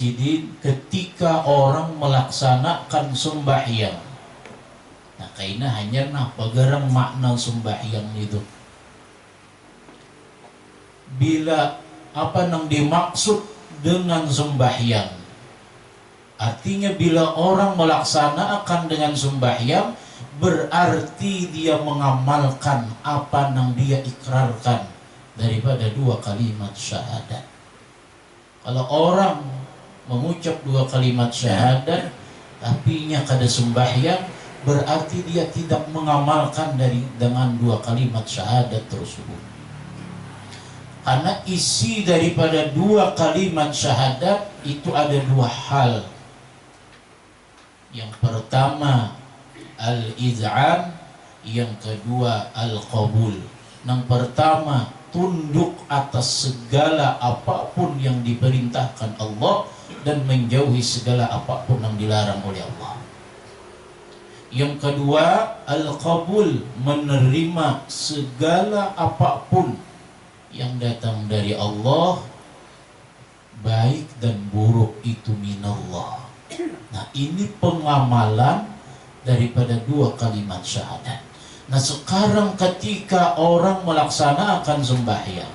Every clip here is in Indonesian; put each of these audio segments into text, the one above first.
Jadi ketika orang melaksanakan sembahyang, nah kaina hanya pagarang makna sembahyang itu. Bila apa yang dimaksud dengan sembahyang, artinya bila orang melaksanakan dengan sembahyang, berarti dia mengamalkan apa yang dia ikrarkan daripada dua kalimat syahadat. Kalau orang mengucap dua kalimat syahadat tapi nya kada sembahyang, berarti dia tidak mengamalkan dengan dua kalimat syahadat tersebut. Karena isi daripada dua kalimat syahadat itu ada dua hal. Yang pertama al-iz'an, yang kedua al-qabul. Yang pertama tunduk atas segala apapun yang diperintahkan Allah dan menjauhi segala apapun yang dilarang oleh Allah. Yang kedua al-qabul, menerima segala apapun yang datang dari Allah, baik dan buruk itu minallah. Nah, ini pengamalan daripada dua kalimat syahadat. Nah, sekarang ketika orang melaksanakan sembahyang,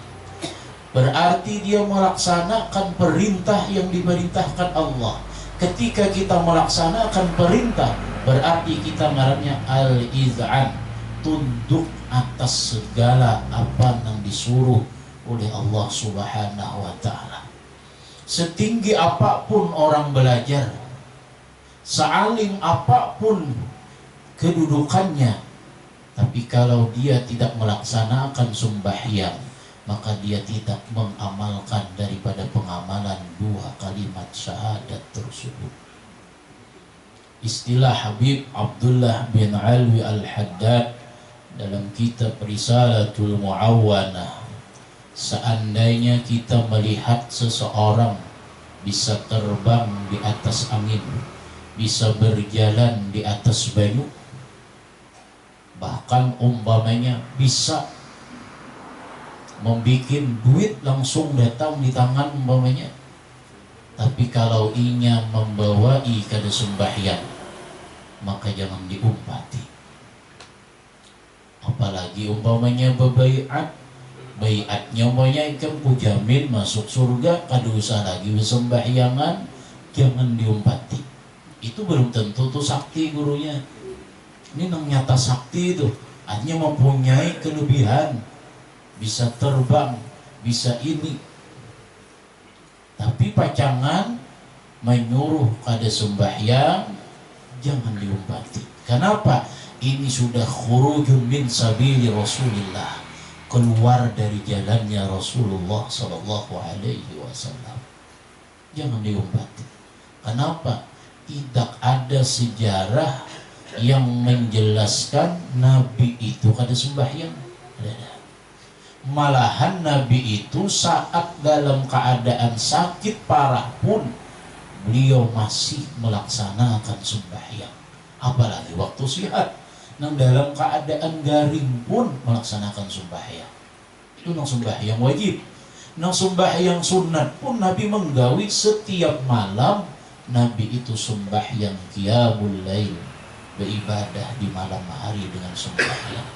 berarti dia melaksanakan perintah yang diperintahkan Allah. Ketika kita melaksanakan perintah, berarti kita ngarannya al-iz'an, tunduk atas segala apa yang disuruh oleh Allah Subhanahu wa ta'ala. Setinggi apapun orang belajar, sealim apapun kedudukannya, tapi kalau dia tidak melaksanakan sembahyang, maka dia tidak mengamalkan daripada pengamalan dua kalimat syahadat tersebut. Istilah Habib Abdullah bin Alwi Al-Haddad dalam kitab Risalatul Mu'awwanah, seandainya kita melihat seseorang bisa terbang di atas angin, bisa berjalan di atas banyu, bahkan umpamanya bisa membikin duit langsung datang di tangan umpamanya, tapi kalau inya membawai kada sembahyang, maka jangan diumpati. Apalagi umpamanya bebaiat, baiatnya umpamanya ikan pujamin masuk surga, kada usah lagi sembahyangan, jangan diumpati. Itu belum tentu tuh sakti gurunya. Ini yang nyata sakti itu, artinya mempunyai kelebihan, bisa terbang, bisa ini. Tapi pacangan menyuruh kada sembahyang, jangan diumpati. Kenapa? Ini sudah khurujun min sabili Rasulillah, keluar dari jalannya Rasulullah sallallahu alaihi wasallam. Jangan diumpati. Kenapa? Tidak ada sejarah yang menjelaskan Nabi itu kada sembahyang. Malahan Nabi itu saat dalam keadaan sakit parah pun beliau masih melaksanakan sembahyang. Apalagi waktu sehat, nang dalam keadaan garing pun melaksanakan sembahyang. Itu nang sembahyang wajib. Nang sembahyang sunat pun Nabi menggawi setiap malam. Nabi itu sembahyang qiyamul lail, beribadah di malam hari dengan sembahyang.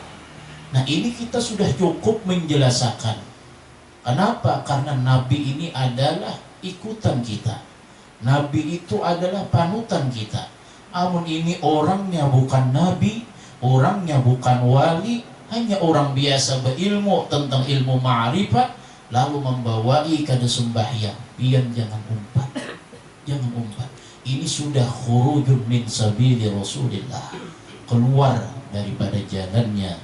Nah, ini kita sudah cukup menjelaskan. Kenapa? Karena Nabi ini adalah ikutan kita. Nabi itu adalah panutan kita. Namun ini orangnya bukan Nabi, orangnya bukan wali, hanya orang biasa berilmu tentang ilmu ma'rifat, lalu membawai kada sembahyang. Pian jangan umpat. Jangan umpat. Ini sudah khurujun min sabili Rasulillah, keluar daripada jalannya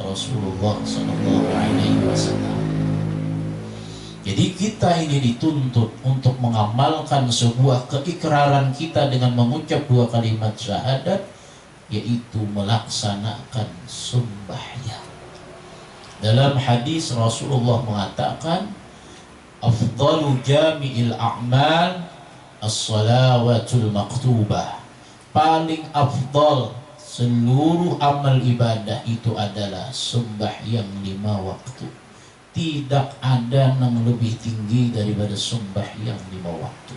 Rasulullah sallallahu alaihi wasallam. Jadi kita ini dituntut untuk mengamalkan sebuah keikraran kita dengan mengucap dua kalimat syahadat, yaitu melaksanakan sembahyang. Dalam hadis Rasulullah mengatakan, afdalu jami'il a'mal as-salawatul maktubah. Paling afdal seluruh amal ibadah itu adalah sembahyang 5 waktu. Tidak ada yang lebih tinggi daripada sembahyang 5 waktu.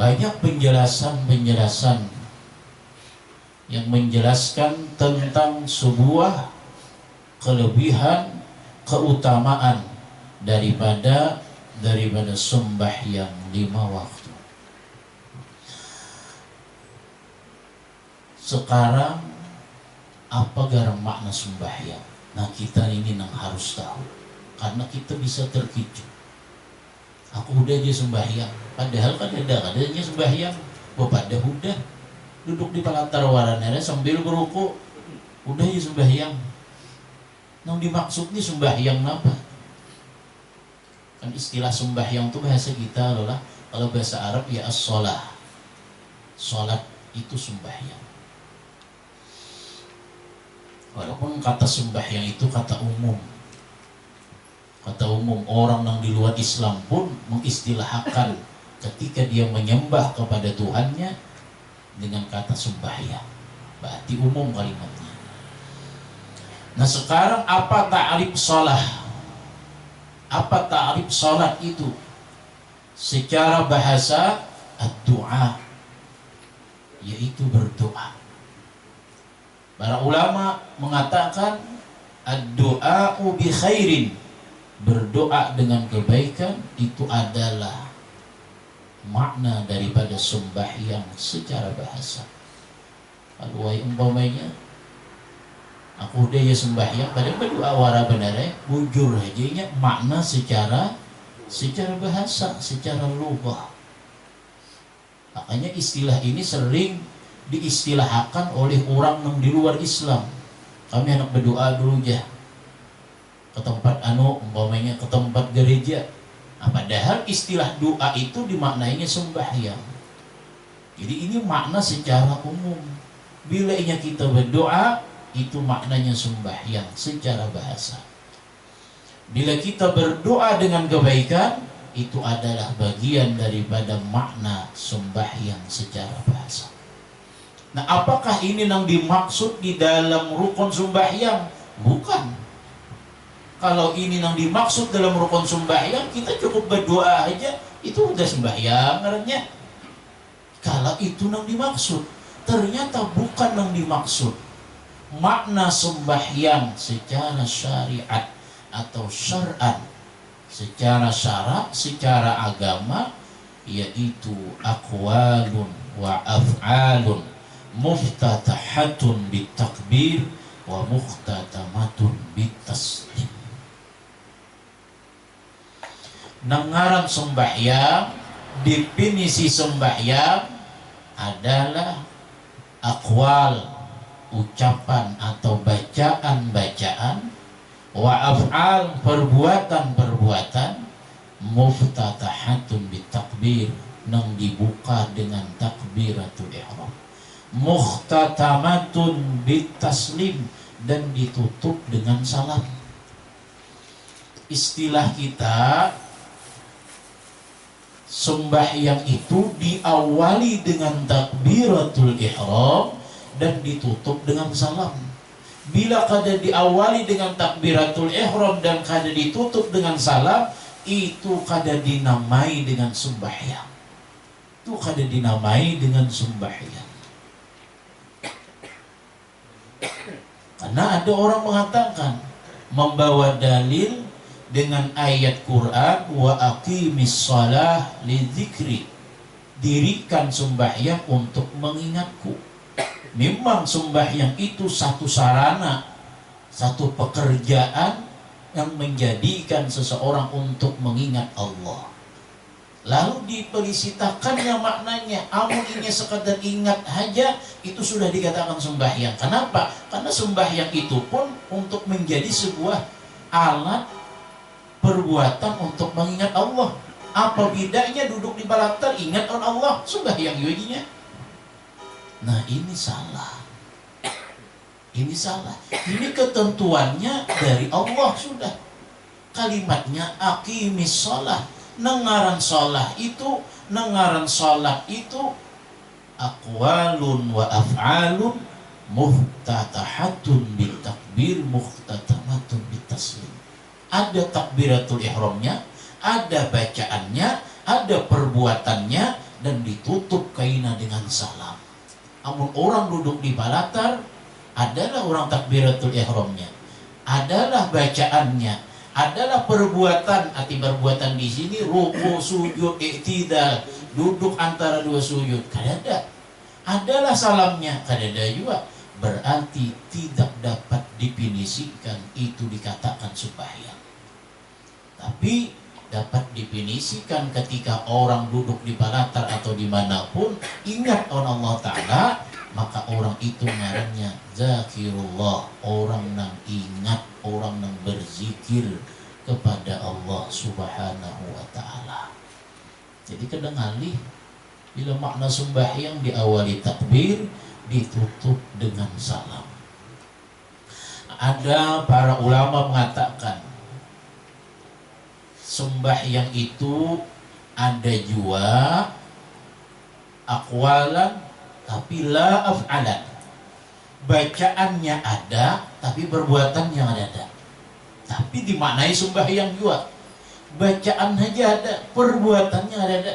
banyak penjelasan-penjelasan yang menjelaskan tentang sebuah kelebihan, keutamaan daripada sembahyang 5 waktu. Sekarang apa garam makna sembahyang? Nah, kita ini yang harus tahu, karena kita bisa terkejut. Aku udah aja sembahyang, padahal kan ada sembahyang. Pada udah duduk di palantar warananya sambil beruku, udah aja sembahyang. Yang dimaksud nih sembahyang apa? Kan istilah sembahyang itu bahasa kita loh lah. Kalau bahasa Arab ya as-sholah. Sholat itu sembahyang. Walaupun kata sembahyang itu kata umum. Kata umum, orang yang di luar Islam pun mengistilahkan ketika dia menyembah kepada Tuhannya dengan kata sembahyang. Berarti umum kalimatnya. Nah, sekarang apa ta'rif sholah? Apa ta'rif sholat itu? Secara bahasa ad-du'a, yaitu berdoa. Para ulama mengatakan ad-du'a'u bi khairin, berdoa dengan kebaikan itu adalah makna daripada sembahyang secara bahasa. Kalau umpamanya aku udah ya sembahyang, pada berdoa wara benar bujur aja makna secara bahasa, secara lugah. Makanya istilah ini sering diistilahkan oleh orang yang di luar Islam. Kami anak berdoa dulu aja ke tempat umpamanya ke tempat gereja. Nah, padahal istilah doa itu dimaknainya sembahyang. Jadi ini makna secara umum. Bila kita berdoa, itu maknanya sembahyang secara bahasa. Bila kita berdoa dengan kebaikan, itu adalah bagian daripada makna sembahyang secara bahasa. Nah, apakah ini yang dimaksud di dalam rukun sembahyang? Bukan. Kalau ini yang dimaksud dalam rukun sembahyang, kita cukup berdoa aja, itu udah sembahyang karena. Kalau itu yang dimaksud, ternyata bukan yang dimaksud. Makna sembahyang secara syariat atau syar'an, secara syarak, secara agama, yaitu aqwalun wa af'alun muftatahatun bitakbir wa muhtatamatun bitaslim. Nangaran sembahyang, definisi sembahyang adalah aqwal, ucapan atau bacaan-bacaan, wa af'al, perbuatan-perbuatan, muftatahatun bitakbir, nang dibuka dengan takbiratul ihram, muhtatamatun bitaslim, dan ditutup dengan salam. Istilah kita sembahyang itu diawali dengan takbiratul ihram dan ditutup dengan salam. Bila kada diawali dengan takbiratul ihram dan kada ditutup dengan salam, itu kada dinamai dengan sembahyang. Itu kada dinamai dengan sembahyang. Karena ada orang mengatakan, membawa dalil dengan ayat Quran, wa aqimis shalah lidzikri, dirikan sembahyang untuk mengingatku. Memang sembahyang itu satu sarana, satu pekerjaan yang menjadikan seseorang untuk mengingat Allah. Lalu dipelisitakannya maknanya, amunnya sekadar ingat saja itu sudah dikatakan sembahyang. Kenapa? Karena sembahyang itu pun untuk menjadi sebuah alat perbuatan untuk mengingat Allah. Apa bedanya duduk di balantar ingat Allah, sembahyang yujinya? Nah, ini salah. Ini salah. Ini ketentuannya dari Allah sudah. Kalimatnya aqimis shalah. Nengaran shalah itu, nengaran salat itu aqwalun wa af'alun muhtatahatun bitakbir muhtatamatun bitaslim. Ada takbiratul ihramnya, ada bacaannya, ada perbuatannya, dan ditutup kaina dengan salam. Amun orang duduk di balatar, adalah orang takbiratul ihramnya, adalah bacaannya, adalah perbuatan. Arti perbuatan di sini ruku, sujud, i'tidal, duduk antara dua sujud, kadada. Adalah salamnya, kadada juga. Berarti tidak dapat definisikan itu dikatakan sembahyang. Tapi dapat definisikan ketika orang duduk di balatar atau dimanapun ingat Allah Ta'ala, maka orang itu ngarannya zakirullah, orang yang ingat, orang yang berzikir kepada Allah Subhanahu wa Ta'ala. Jadi kedengali bila makna sembahyang diawali takbir, ditutup dengan salam. Ada para ulama mengatakan sembahyang itu ada jua akwalan tapi la af'alan. Bacaannya ada tapi perbuatannya ada. Tapi dimaknai sembahyang juga. Bacaan aja ada, perbuatannya ada.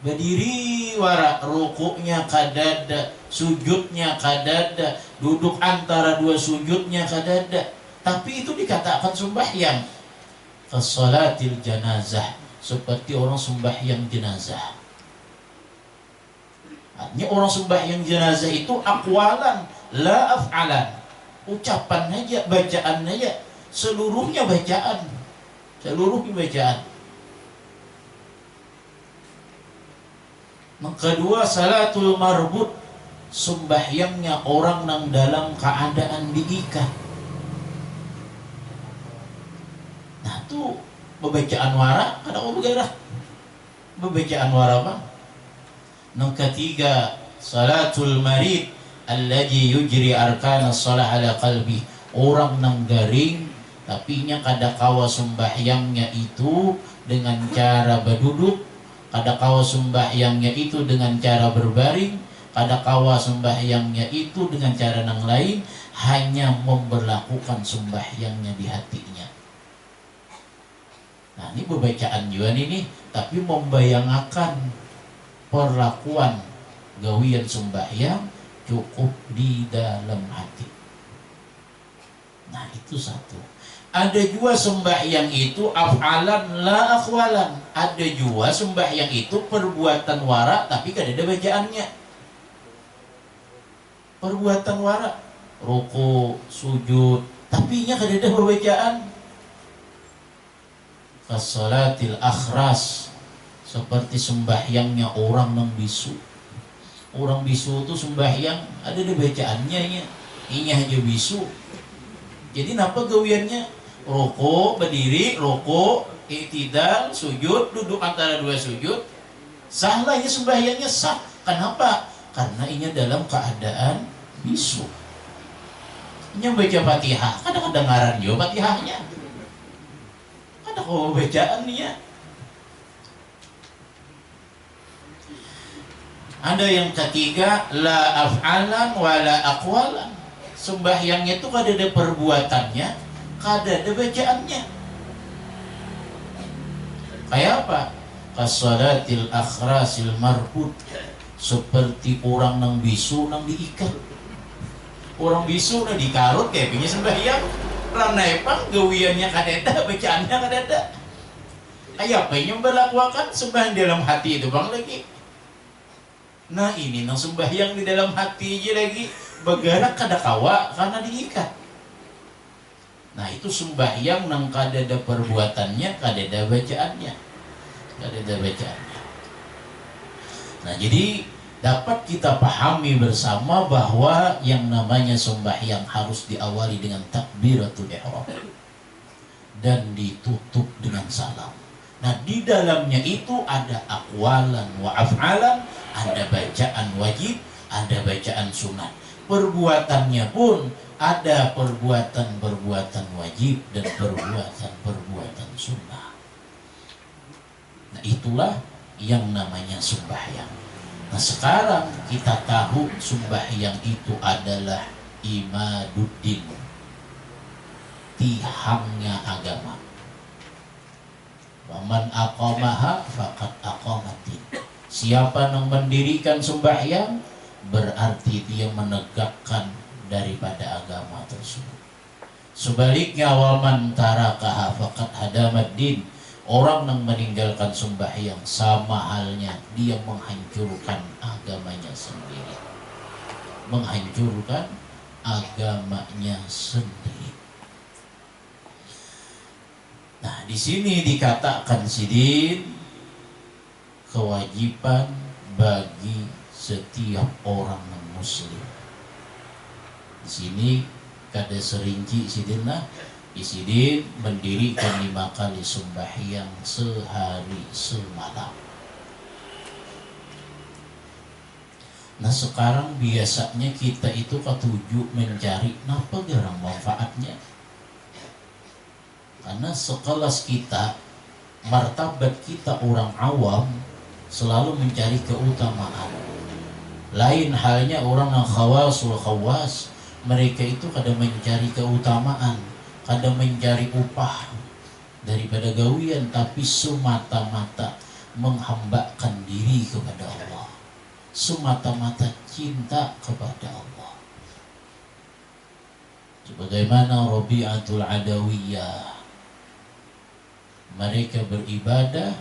Berdiri wara, rukuknya kadada, sujudnya kadada, duduk antara dua sujudnya kadada. Tapi itu dikatakan sembahyang. As-salatil janazah, seperti orang sembahyang jenazah. Artinya orang sembahyang jenazah itu akwalan, la af'alan. Ucapan aja, bacaan aja, seluruhnya bacaan. Seluruhnya bacaan. Yang kedua, salatul marbut, sembahyangnya orang yang dalam keadaan diikat. Nah itu bebacaan wara, kada mau bergerak. Bebacaan wara bang. Yang ketiga, salatul marid alladhi yujri arkana salah ala qalbi, orang yang garing tapi nya kada kawa sembahyangnya itu dengan cara berduduk, kada kawa sembahyangnya itu dengan cara berbaring, kada kawa sembahyangnya itu dengan cara yang lain, hanya memberlakukan sembahyangnya di hatinya. Nah ini pembacaan juga ini, tapi membayangkan perlakuan gawian sembahyang cukup di dalam hati. Nah itu satu. Ada juga sembahyang itu af'alan la akhwalan. Ada juga sembahyang itu perbuatan wara tapi kada ada bacaannya. Perbuatan wara, ruku, sujud, tapi nya kada ada bacaan. Kasolatil akhras, seperti sembahyangnya orang yang bisu. Orang bisu itu sembahyang ada di bacaannya nya. Inya aja bisu. Jadi napa gawiannya? Roko, berdiri, roko, i'tidal, sujud, duduk antara dua sujud. Salah ya sembahyangnya sah. Kenapa? Karena inya dalam keadaan bisu. Inya baca Fatihah, kadang-kadang ngaran juga Fatihahnya. Kadang kau bacaannya. Ada yang ketiga, la af'alan wa la aqwalan. Sembahyangnya itu kada ada perbuatannya, kada ada bacaannya. Kayak apa? Kasalatil akhrasil marbut, seperti orang nang bisu nang diikat. Orang bisu nang dikarut kayak punya sembahyang. Orang naipang gawiannya kada ada, bacaannya kada ada. Kayak apa yang berlakukan sembahyang dalam hati itu bang lagi. Nah ini nang sembahyang di dalam hati aja lagi. Bergerak kada kawa karena diikat. Nah itu sembahyang nang kada ada perbuatannya, kada ada bacaannya, kada ada bacaannya. Nah jadi dapat kita pahami bersama bahwa yang namanya sembahyang harus diawali dengan takbiratul ihram dan ditutup dengan salam. Nah di dalamnya itu ada aqwalan wa af'alan, ada bacaan wajib, ada bacaan sunat. Perbuatannya pun ada perbuatan-perbuatan wajib dan perbuatan-perbuatan sunnah. Nah itulah yang namanya sembahyang. Nah sekarang kita tahu sembahyang itu adalah imaduddin, tihangnya agama. Waman aqamaha faqad aqamatin. Siapa yang mendirikan sembahyang berarti dia menegakkan daripada agama tersebut. Sebaliknya, waman tarakaha faqad hadamad din, orang yang meninggalkan sembahyang sama halnya dia menghancurkan agamanya sendiri. Menghancurkan agamanya sendiri. Nah, di sini dikatakan sidin, kewajiban bagi setiap orang muslim. Di sini kada serinci sidin lah, sidin mendirikan 5 kali sembahyang sehari semalam. Nah, sekarang biasanya kita itu ketujuh mencari napa garang manfaatnya. Karena sekelas kita, martabat kita orang awam selalu mencari keutamaan. Lain halnya orang yang khawasul khawas, mereka itu kadang mencari keutamaan, kadang mencari upah daripada gawian, tapi semata-mata menghambakan diri kepada Allah, semata-mata cinta kepada Allah. Sebagaimana Rabi'atul Adawiyah, mereka beribadah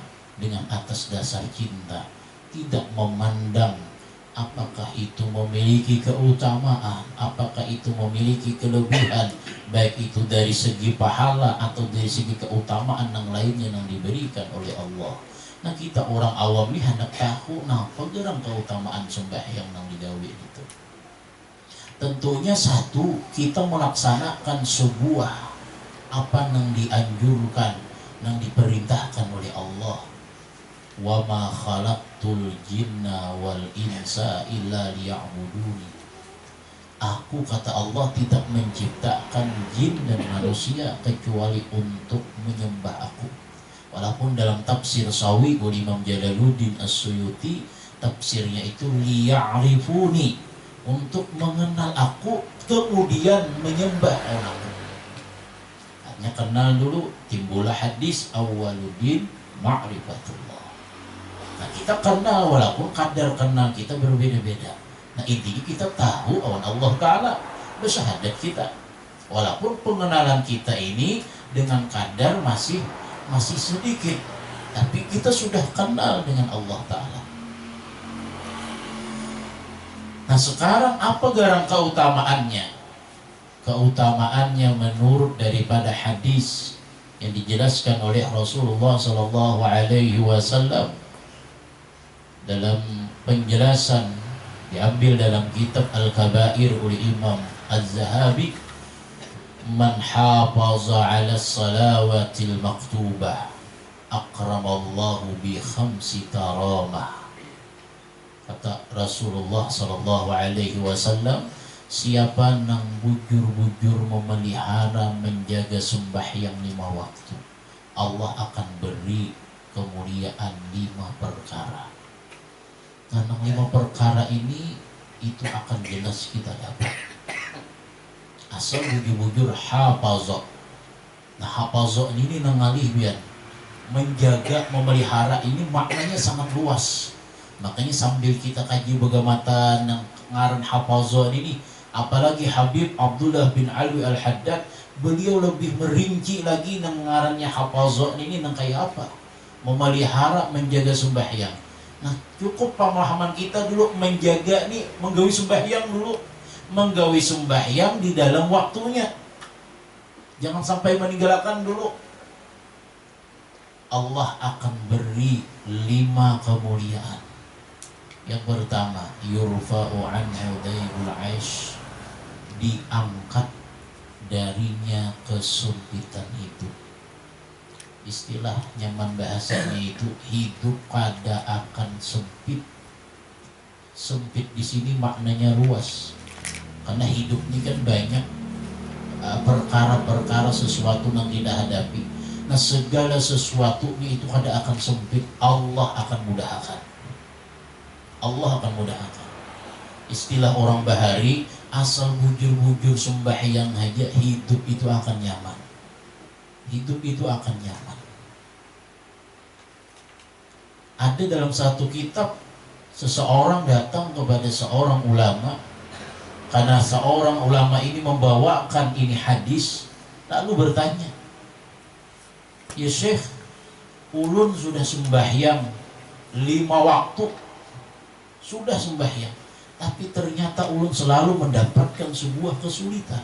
dengan atas dasar cinta, tidak memandang apakah itu memiliki keutamaan, apakah itu memiliki kelebihan, baik itu dari segi pahala atau dari segi keutamaan yang lainnya yang diberikan oleh Allah. Nah, kita orang awam ini hendak tahu napa gerang keutamaan sembahyang yang digawe itu. Tentunya satu, kita melaksanakan sebuah apa yang dianjurkan, yang diperintahkan oleh Allah. Wa ma khalaqtul jinna wal insa illa liya'buduni. Aku, kata Allah, tidak menciptakan jin dan manusia kecuali untuk menyembah aku. Walaupun dalam tafsir Sawi oleh Imam Jalaluddin As-Suyuti, tafsirnya itu liya'rifuni, untuk mengenal aku kemudian menyembah orang. Hanya kenal dulu, timbullah hadis awwaluddin ma'rifatullah. Nah, kita kenal walaupun kadar kenal kita berbeda-beda. Nah, intinya kita tahu awan Allah Ta'ala bersyahadat kita. Walaupun pengenalan kita ini dengan kadar masih sedikit, tapi kita sudah kenal dengan Allah Ta'ala. Nah, sekarang apa garang keutamaannya? Keutamaannya menurut daripada hadis yang dijelaskan oleh Rasulullah Sallallahu Alaihi Wasallam dalam penjelasan diambil dalam kitab Al-Kabair oleh Imam Az-Zahabi, man hafaza ala salawatil maktubah akramallahu bi khamsi karamah. Kata Rasulullah Sallallahu Alaihi Wasallam, siapa yang bujur-bujur memelihara menjaga sembahyang 5 waktu, Allah akan beri kemuliaan 5 perkara. Nah, 5 perkara ini itu akan jelas kita dapat. Asal bujur-bujur hafazah. Nah, hafazah ini nangalih biar menjaga, memelihara ini maknanya sangat luas. Makanya sambil kita kaji bagaimana yang ngaran hafazah ini, apalagi Habib Abdullah bin Alwi Al-Haddad, beliau lebih merinci lagi yang ngarannya hafazah ini yang kayak apa, memelihara, menjaga sembahyang. Nah, cukup pemahaman kita dulu menjaga nih, menggawi sembahyang dulu, menggawi sembahyang di dalam waktunya, jangan sampai meninggalkan dulu. Allah akan beri 5 kemuliaan. Yang pertama, yurfa'u anhu daybul aish, diangkat darinya kesempitan hidup. Istilah nyaman bahasanya itu hidup kada akan sempit. Sempit di sini maknanya luas, karena hidup ini kan banyak perkara-perkara sesuatu yang tidak hadapi. Nah, segala sesuatu itu kada akan sempit, Allah akan mudahkan. Allah akan mudahkan. Istilah orang bahari, asal bujur-bujur sembahyang aja, hidup itu akan nyaman. Hidup itu akan nyaman. Ada dalam satu kitab Seseorang datang kepada seorang ulama, karena seorang ulama ini membawakan ini hadis, lalu bertanya, "Ya Syekh, ulun sudah sembahyang 5 waktu, sudah sembahyang, tapi ternyata ulun selalu mendapatkan sebuah kesulitan.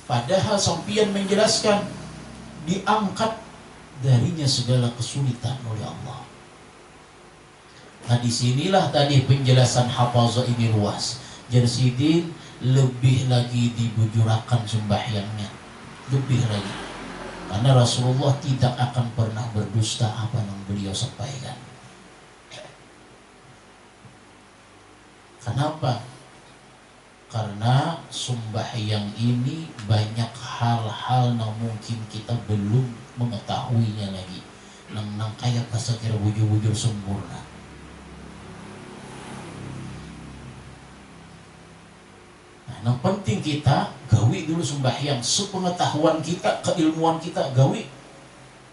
Padahal sampian menjelaskan diangkat darinya segala kesulitan oleh Allah." Nah, disinilah tadi penjelasan hafazah ini luas. Jarsidin lebih lagi dibujurakan sembahyangnya, lebih lagi, karena Rasulullah tidak akan pernah berdusta apa yang beliau sampaikan. Kenapa? Karena sembahyang ini banyak hal-hal yang mungkin kita belum mengetahuinya lagi, nang kayak pasal kira bujur-bujur sempurna. Nah, penting kita gawi dulu sembahyang sepengetahuan kita, keilmuan kita gawi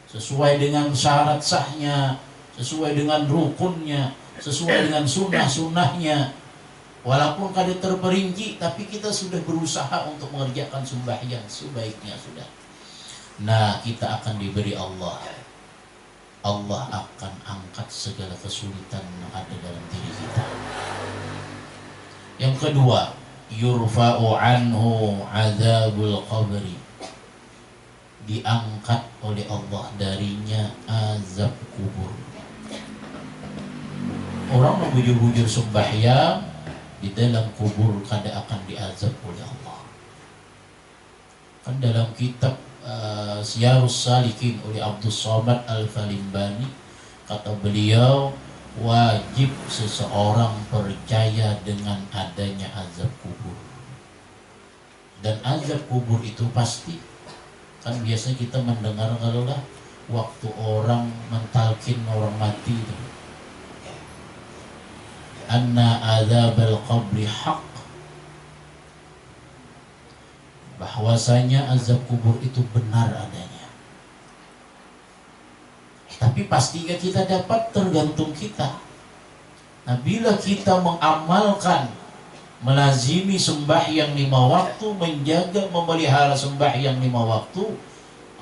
sesuai dengan syarat sahnya, sesuai dengan rukunnya, sesuai dengan sunnah-sunnahnya. Walaupun kada terperinci, tapi kita sudah berusaha untuk mengerjakan sembahyang sebaiknya sudah. Nah, kita akan diberi Allah. Allah akan angkat segala kesulitan yang ada dalam diri kita. Yang kedua, yurfa'u anhu azabul qabri, diangkat oleh Allah darinya azab kubur. Orang membujur-bujur sembahyang di dalam kubur kada akan diazab oleh Allah. Kan dalam kitab Siyarus Salikin oleh Abdul Somad Al-Falimbani, kata beliau, wajib seseorang percaya dengan adanya azab kubur. Dan azab kubur itu pasti. Kan biasanya kita mendengar kalau lah waktu orang mentalkin orang mati itu, anna azabal qabri haq, bahwasanya azab kubur itu benar adanya. Tapi pastinya kita dapat, tergantung kita. Nah, bila kita mengamalkan, melazimi sembahyang 5 waktu, menjaga, memelihara sembahyang 5 waktu,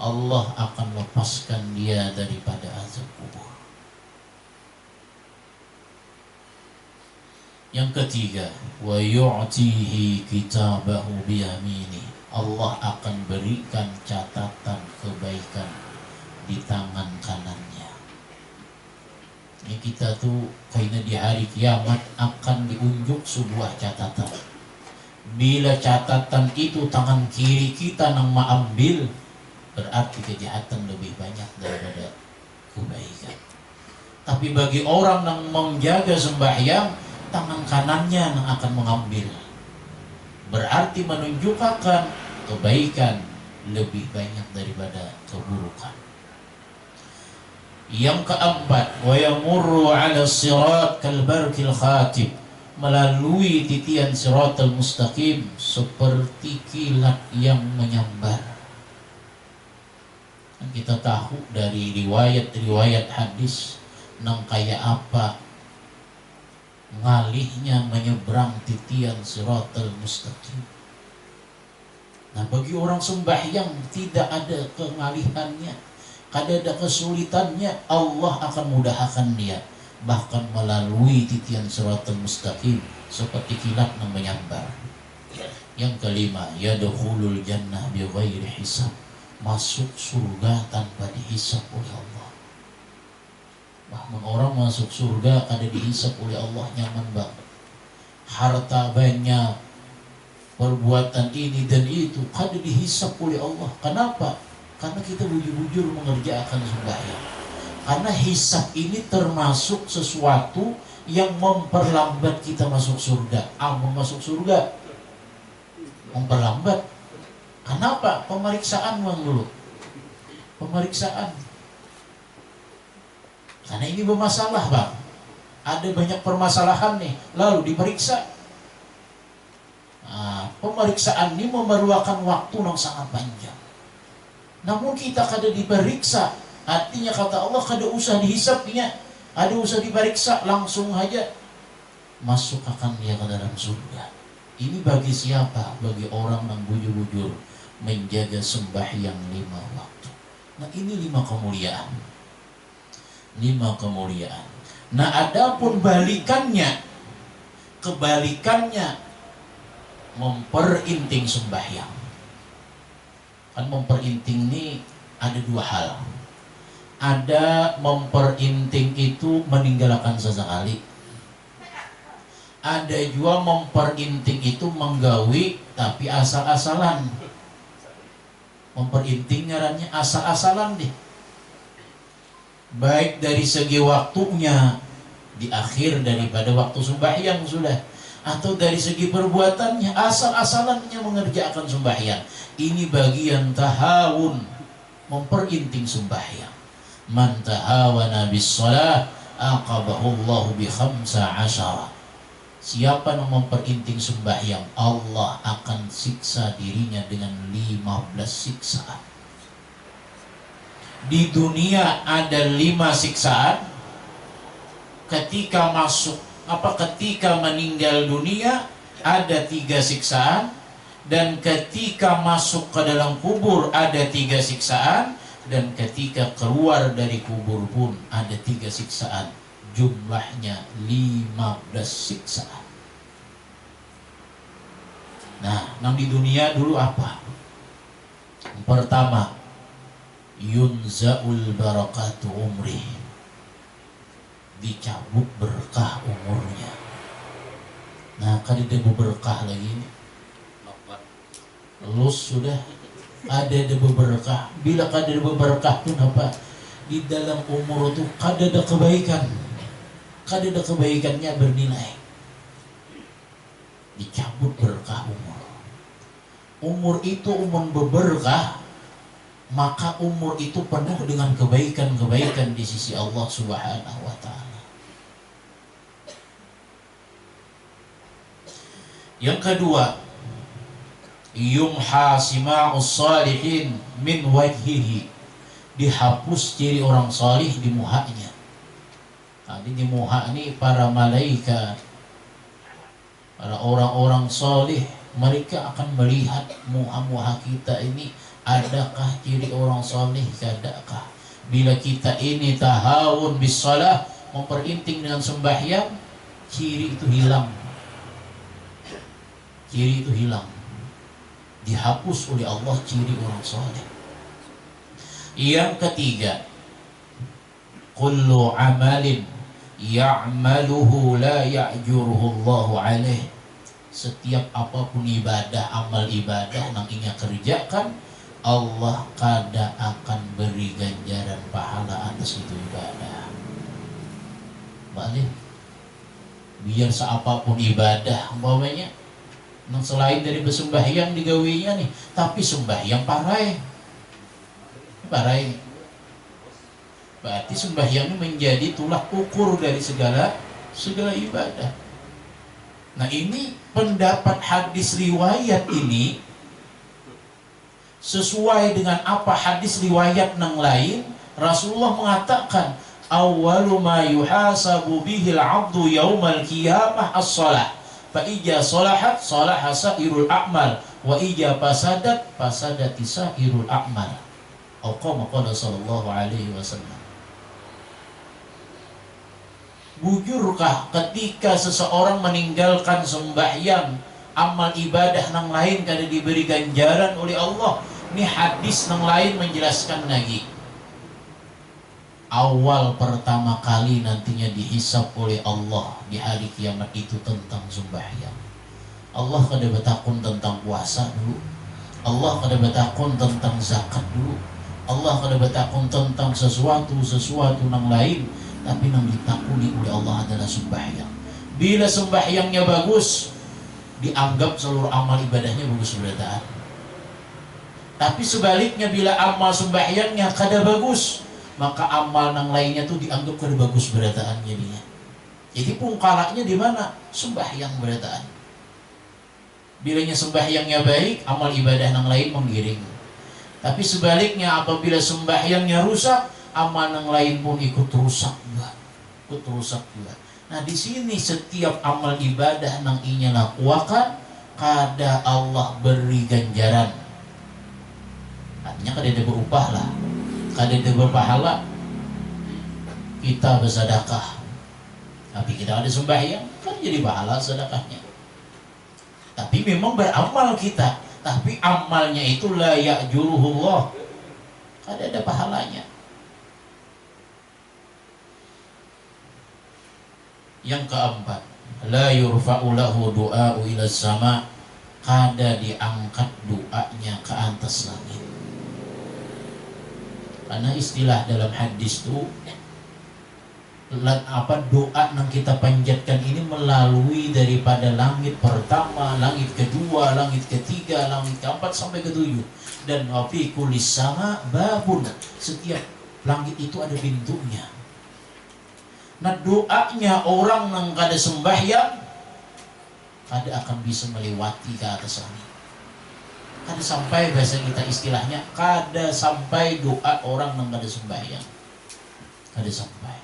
Allah akan lepaskan dia daripada azab kubur. Yang ketiga, wa yu'tihi kitabahu biyamini, Allah akan berikan catatan kebaikan di tangan kanannya. Ini kita tuh kayaknya di hari kiamat akan diunjuk sebuah catatan. Bila catatan itu tangan kiri kita nang mengambil, berarti kejahatan lebih banyak daripada kebaikan. Tapi bagi orang yang menjaga sembahyang, tangan kanannya yang akan mengambil, berarti menunjukkan kebaikan lebih banyak daripada keburukan. Yang keempat, wa yamurru 'ala sirat kal barqil khatib, melalui titian siratal mustaqim seperti kilat yang menyambar. Dan kita tahu dari riwayat-riwayat hadis nang kayak apa ngalihnya menyeberang titian siratal mustaqim. Nah, bagi orang sembahyang tidak ada kengalihannya, kada ada kesulitannya, Allah akan mudahkan dia, bahkan melalui titian siratal mustaqim seperti kilat yang menyambar. Yang kelima, yadkhulul jannah bighairi hisab, masuk surga tanpa dihisab oleh Allah. Bahkan orang masuk surga kada dihisab oleh Allah, nyaman banget. Harta banyak, perbuatan ini dan itu kada dihisab oleh Allah. Kenapa? Karena kita bujur-bujur mengerjakan sembahyang. Karena hisab ini termasuk sesuatu yang memperlambat kita masuk surga. Masuk surga memperlambat. Kenapa? Pemeriksaan dulu. Pemeriksaan. Karena ini bermasalah, Bang. Ada banyak permasalahan nih, lalu diperiksa. Nah, pemeriksaan ini memerlukan waktu yang sangat panjang. Namun kita kada diperiksa, artinya kata Allah kada usah dihisabnya, kada usah diperiksa, langsung aja masuk akan dia ke dalam surga. Ini bagi siapa? Bagi orang yang bujur-bujur menjaga sembahyang 5 waktu. Nah, ini 5 kemuliaan. 5 kemuliaan. Nah, adapun kebalikannya memperinting sembahyang. Kan memperinting ini ada 2 hal. Ada memperinting itu meninggalkan sesekali. Ada juga memperinting itu menggawi tapi asal-asalan. Memperinting ngarannya asal-asalan deh. Baik dari segi waktunya di akhir daripada waktu sembahyang sudah, atau dari segi perbuatannya asal-asalannya mengerjakan sembahyang. Ini bagian tahawun, memperinting sembahyang. Man tahawana bis shalah aqabahu bi 15. Siapa yang memperinting sembahyang, Allah akan siksa dirinya dengan 15 siksaan. Di dunia ada 5 siksaan. Ketika meninggal dunia ada 3 siksaan, dan ketika masuk ke dalam kubur ada 3 siksaan, dan ketika keluar dari kubur pun ada 3 siksaan. Jumlahnya 15 siksaan. Nah, yang di dunia dulu apa? Pertama, yunza'ul barakatu umri, dicabut berkah umurnya. Nah, kan ada berkah lagi ini. Lulus sudah ada berkah. Bila ada berkah pun apa? Di dalam umur itu kada ada kebaikan. Kada ada kebaikannya bernilai. Dicabut berkah umur. Umur itu umur berberkah, maka umur itu penuh dengan kebaikan-kebaikan di sisi Allah Subhanahu wa ta'ala. Yang kedua, yumha sima'us salihin min wajhihi, dihapus ciri orang salih di muhanya. Tadi di muha ini para malaikat, para orang-orang salih, mereka akan melihat muha-muha kita ini, adakah ciri orang salih, adakah. Bila kita ini tahawun bis shalah, memperinting dengan sembahyang, ciri itu hilang. Ciri itu hilang. Dihapus oleh Allah ciri orang saleh. Yang ketiga, kullu amalin ya'maluhu la ya'juruhu Allahu alaih. Setiap apapun ibadah, amal ibadah yang ingin kerjakan, Allah kada akan beri ganjaran pahala atas itu ibadah. Balik, biar seapapun ibadah, umpamanya selain dari bersembahyang digawinya nih, tapi sembahyang parai. Berarti sembahyang menjadi tulak ukur dari segala ibadah. Nah, ini pendapat hadis riwayat ini sesuai dengan apa hadis riwayat yang lain. Rasulullah mengatakan, awwalu ma yuhasabu bihil abdu yaumal qiyamah as-shalah, fa ija salahat salaha sairul a'mal, wa ija fasadat fasadati sairul a'mal. Qala sallallahu alaihi wasallam. Bujurkah ketika seseorang meninggalkan sembahyang, amal ibadah yang lain kada diberi ganjaran oleh Allah? Ini hadis yang lain menjelaskan lagi. Awal pertama kali nantinya dihisab oleh Allah di hari kiamat itu tentang sembahyang. Allah kada bertakun tentang puasa dulu. Allah kada bertakun tentang zakat dulu. Allah kada bertakun tentang sesuatu yang lain. Tapi yang ditakuni oleh Allah adalah sembahyang. Bila sembahyangnya bagus, dianggap seluruh amal ibadahnya bagus berataan. Tapi sebaliknya, bila amal sembahyangnya kada bagus, maka amal yang lainnya tuh dianggap kada bagus berataan jadinya. Jadi pungkalanya di mana? Sembahyang berataan. Bilanya sembahyangnya baik, amal ibadah yang lain menggiring. Tapi sebaliknya, apabila sembahyangnya rusak, amal yang lain pun ikut rusak juga. Nah di sini setiap amal ibadah nang inya lakukan kada Allah beri ganjaran. Artinya kada ada berupah lah, kada ada berpahala. Kita bersedekah, tapi kita ada sembahyang, kan jadi pahala sedekahnya. Tapi memang beramal kita, tapi amalnya itu la ya'juruhullah, kada ada pahalanya. Yang keempat, la yurfa'u lahu du'a'u ila sama, kada diangkat doanya ke atas langit. Karena istilah dalam hadis itu doa yang kita panjatkan ini melalui daripada langit pertama, langit kedua, langit ketiga, langit keempat sampai ketujuh. Dan wa fi kulli sama babun, setiap langit itu ada pintunya. Nah doanya orang yang kada sembahyang kada akan bisa melewati ke atas langit. Kada sampai, bahasa kita istilahnya, kada sampai doa orang yang kada sembahyang, kada sampai.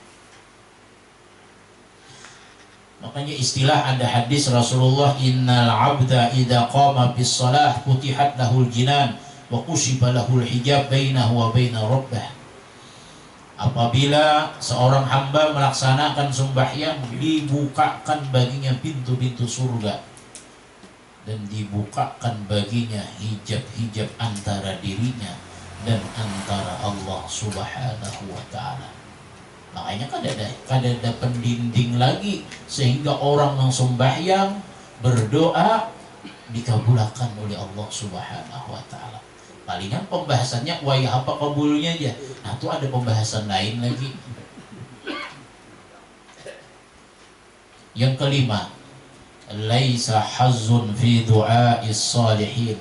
Makanya istilah ada hadis Rasulullah, innal abda idza qama bis shalah futihat lahul jinan wa kushifa lahul hijab bainahu wa baina rabbih. Apabila seorang hamba melaksanakan sembahyang, dibukakan baginya pintu-pintu surga dan dibukakan baginya hijab-hijab antara dirinya dan antara Allah Subhanahu wa ta'ala. Makanya kada ada pendinding lagi, sehingga orang yang sembahyang berdoa dikabulkan oleh Allah Subhanahu wa ta'ala. Palingan pembahasannya waya apa kabulnya aja. Nah itu ada pembahasan lain lagi. Yang kelima, laisa hazzun fi du'a'is salihin,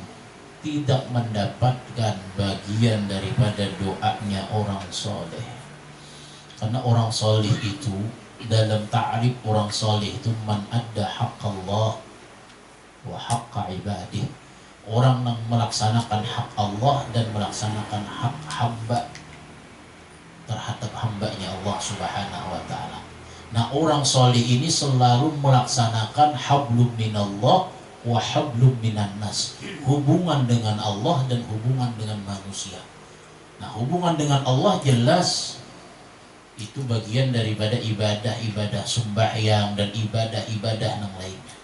tidak mendapatkan bagian daripada doanya orang soleh. Karena orang soleh itu, dalam ta'rif orang soleh itu, man adda haqqallah wa haqqa ibadih, orang yang melaksanakan hak Allah dan melaksanakan hak hamba terhadap hambanya Allah Subhanahu wa ta'ala. Nah orang soleh ini selalu melaksanakan hablum minallah wa hablum minan nas, hubungan dengan Allah dan hubungan dengan manusia. Nah hubungan dengan Allah jelas itu bagian daripada ibadah-ibadah sembahyang dan ibadah-ibadah yang lainnya.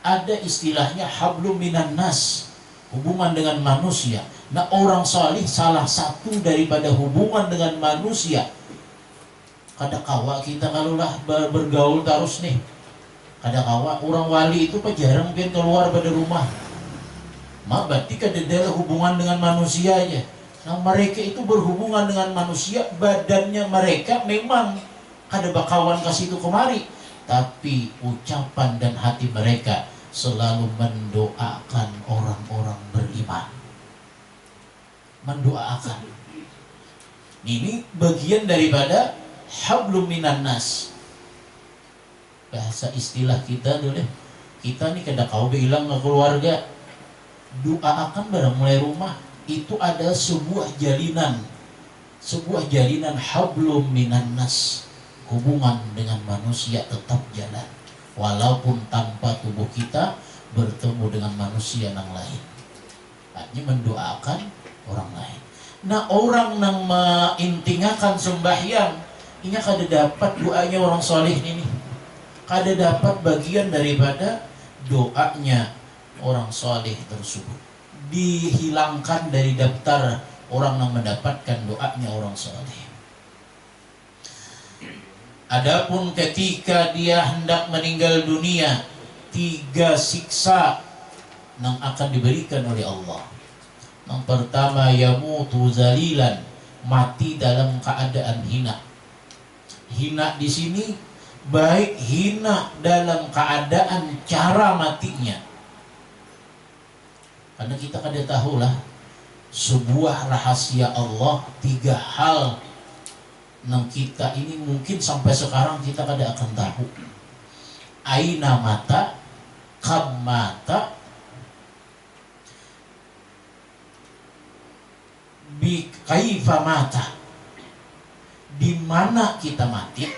Ada istilahnya hablum minan nas, hubungan dengan manusia. Nah orang salih salah satu daripada hubungan dengan manusia. Kada kawa kita kalulah bergaul terus nih. Kada kawa orang wali itu jarang pian keluar pada rumah. Berarti kada ada hubungan dengan manusia aja. Nah mereka itu berhubungan dengan manusia, badannya mereka memang kada bakawan ke situ kemari, tapi ucapan dan hati mereka selalu mendoakan orang-orang beriman. Mendoakan. Ini bagian daripada hablum minan nas. Bahasa istilah kita dulu, kita nih kada kau bilang ke keluarga, doakan barang mulai rumah. Itu ada sebuah jalinan hablum minan nas, hubungan dengan manusia tetap jalan walaupun tanpa tubuh kita bertemu dengan manusia yang lain. Artinya mendoakan orang lain. Nah orang yang mengintingakan sembahyang ini kada dapat doanya orang soleh ini, kada dapat bagian daripada doanya orang soleh tersebut, dihilangkan dari daftar orang yang mendapatkan doanya orang soleh. Adapun ketika dia hendak meninggal dunia, 3 siksa yang akan diberikan oleh Allah. Yang pertama, yamutu zalilan, mati dalam keadaan hina. Hina di sini baik hina dalam keadaan cara matinya. Karena kita kada tahulah sebuah rahasia Allah, 3 hal yang kita ini mungkin sampai sekarang kita kada akan tahu. Aina mata, kam mata, bi kaifa mata, di mana kita mati,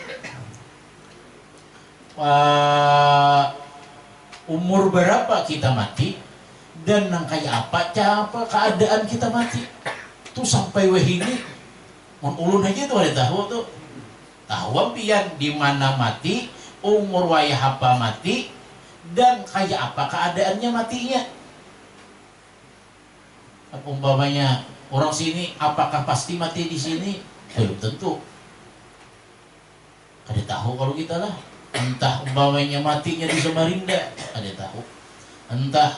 umur berapa kita mati dan nang kayak apa keadaan kita mati tuh sampai wehini mun ulun aja tuh ada tahu tuh tahu pian di mana mati, umur wayah apa mati, dan kayak apa keadaannya matinya. Umpamanya orang sini apakah pasti mati di sini? Belum tentu. Ada tahu kalau kita lah. Entah umpamanya matinya di Samarinda, ada tahu. Entah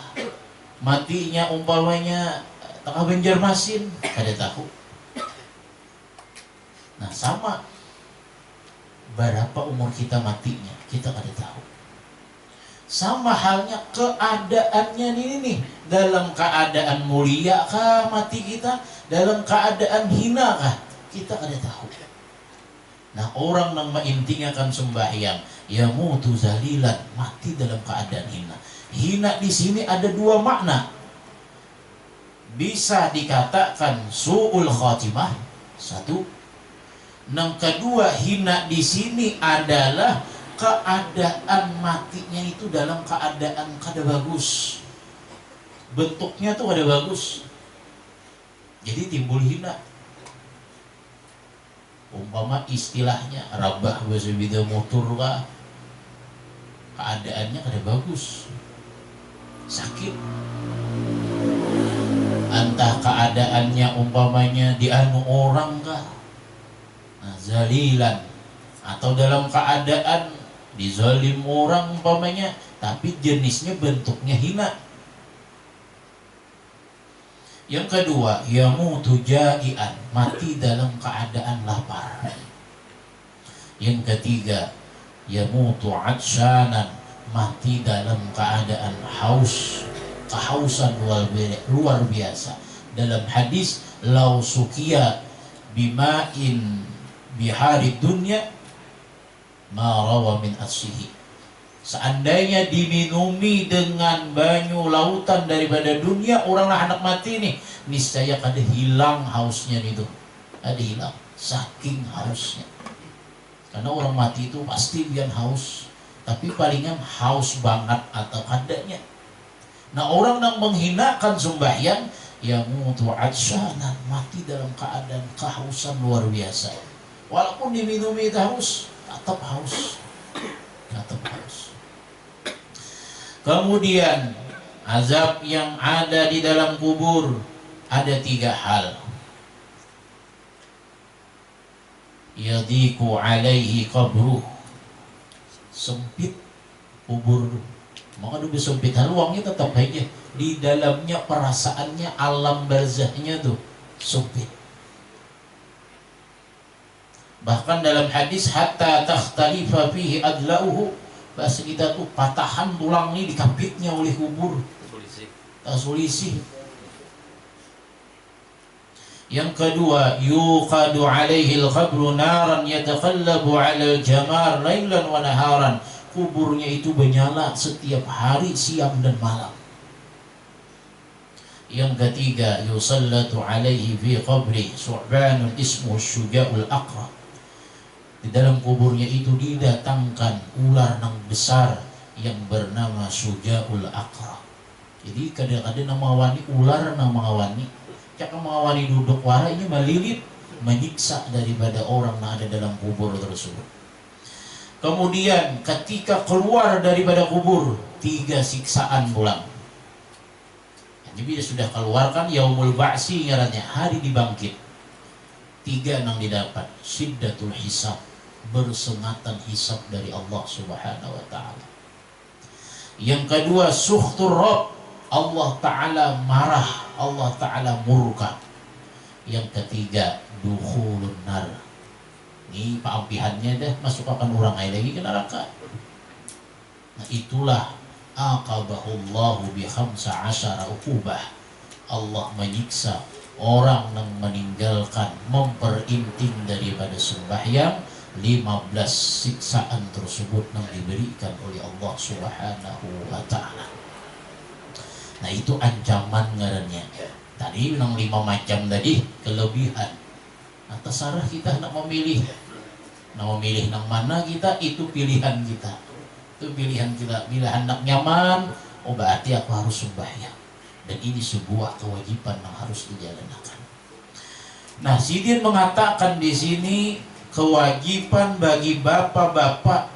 matinya umpamanya tengah Banjarmasin, ada tahu. Nah sama, berapa umur kita matinya, kita ada tahu. Sama halnya keadaannya ini nih, dalam keadaan mulia kah mati kita, dalam keadaan hina kah, kita ada tahu. Nah orang yang mengintingakan sembahyang, ya mutu zalilan, mati dalam keadaan hina. Hina di sini ada dua makna. Bisa dikatakan su'ul khatimah, satu. Yang kedua, hina di sini adalah keadaan matinya itu dalam keadaan kada bagus. Bentuknya tuh kada bagus. Jadi timbul hina. Umpama istilahnya rabah bahasa bida motor kah, keadaannya kada bagus, sakit. Entah keadaannya umpamanya dianu orang kah, nah, zalilan, atau dalam keadaan dizalim orang umpamanya, tapi jenisnya bentuknya hina. Yang kedua, yamutu ja'ian, mati dalam keadaan lapar. Yang ketiga, yamutu atsyanan, mati dalam keadaan haus, kehausan luar biasa. Dalam hadis, lau sukiya bima'in bihari dunya ma rawa min asyihi. Seandainya diminumi dengan banyu lautan daripada dunia, oranglah anak mati nih, niscaya kada hilang hausnya itu, kada hilang, saking hausnya. Karena orang mati itu pasti biar haus, tapi palingan haus banget atau kadanya. Nah orang yang menghinakan sembahyang, yang mutu atsyanan, mati dalam keadaan kehausan luar biasa. Walaupun diminumi itu haus, tetap haus, tetap haus. Kemudian azab yang ada di dalam kubur ada 3 hal. Yadiku alaihi qabruh, sempit kubur. Maka lebih sempit haluangnya tetap aja di dalamnya, perasaannya alam barzahnya tuh sempit. Bahkan dalam hadis hatta takhtalifa fihi adlauhu, bahasa kita tuh patahan tulang ini dikapitnya oleh kubur, selisih. Yang kedua, yuqadu alaihi al-qabru naran yataqallabu ala al-jamar lailan wa naharan, kuburnya itu menyala setiap hari, siang dan malam. Yang ketiga, yusallatu alaihi fi qabri su'banun ismuhu syuja'ul aqra, di dalam kuburnya itu didatangkan ular yang besar yang bernama Syuja'ul Aqra. Jadi kadang-kadang nama wani ular, nama wani cak mawani duduk wara ini melilit, menyiksa daripada orang yang ada dalam kubur tersebut. Kemudian ketika keluar daripada kubur, 3 siksaan pulang. Jadi dia sudah keluar kan yaumul ba'si, ngarannya hari dibangkit. 3 yang didapat, syiddatul hisab, bersengatan hisab dari Allah Subhanahu wa ta'ala. Yang kedua, sukhtur Rabb, Allah Ta'ala marah, Allah Ta'ala murka. Yang ketiga, dukhulun nar, ini paampihannya dah, masuk akan orang lagi ke neraka. Nah itulah aqabahullahu bi 15 uqubah, Allah menyiksa orang yang meninggalkan, memperinting daripada sembahyang, 15 siksaan tersebut yang diberikan oleh Allah Subhanahu wa ta'ala. Nah itu ancaman ngarannya. Tadi yang 5 macam tadi kelebihan. Nah terserah kita nak memilih. Nak memilih yang mana kita, itu pilihan kita. Itu pilihan kita. Bila hendak nyaman, oh berarti aku harus sembahyang. Dan ini sebuah kewajiban yang harus dijalankan. Nah, Sidin mengatakan di sini kewajiban bagi bapak-bapak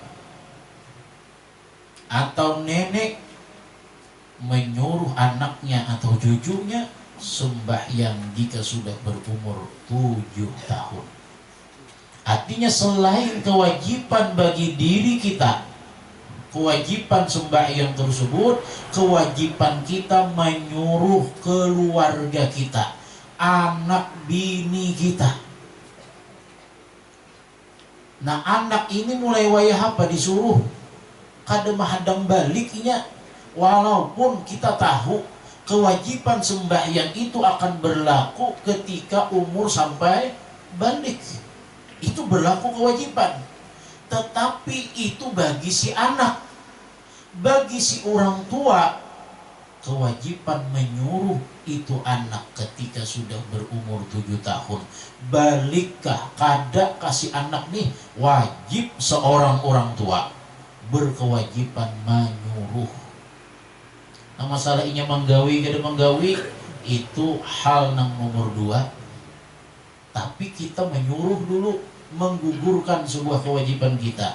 atau nenek menyuruh anaknya atau cucunya sembahyang jika sudah berumur 7 tahun. Artinya selain kewajiban bagi diri kita, kewajiban sembahyang tersebut, kewajiban kita menyuruh keluarga kita, anak bini kita. Nah, anak ini mulai wayah apa disuruh kada mahadang baliknya, walaupun kita tahu kewajiban sembahyang itu akan berlaku ketika umur sampai balik. Itu berlaku kewajiban. Tetapi itu bagi si anak. Bagi si orang tua, kewajiban menyuruh itu anak ketika sudah berumur 7 tahun. Balikkah kada kasih anak nih, wajib seorang orang tua berkewajiban menyuruh. Nah, masalah inya menggawi kada menggawi itu hal nang nomor 2. Tapi kita menyuruh dulu, menggugurkan sebuah kewajiban kita.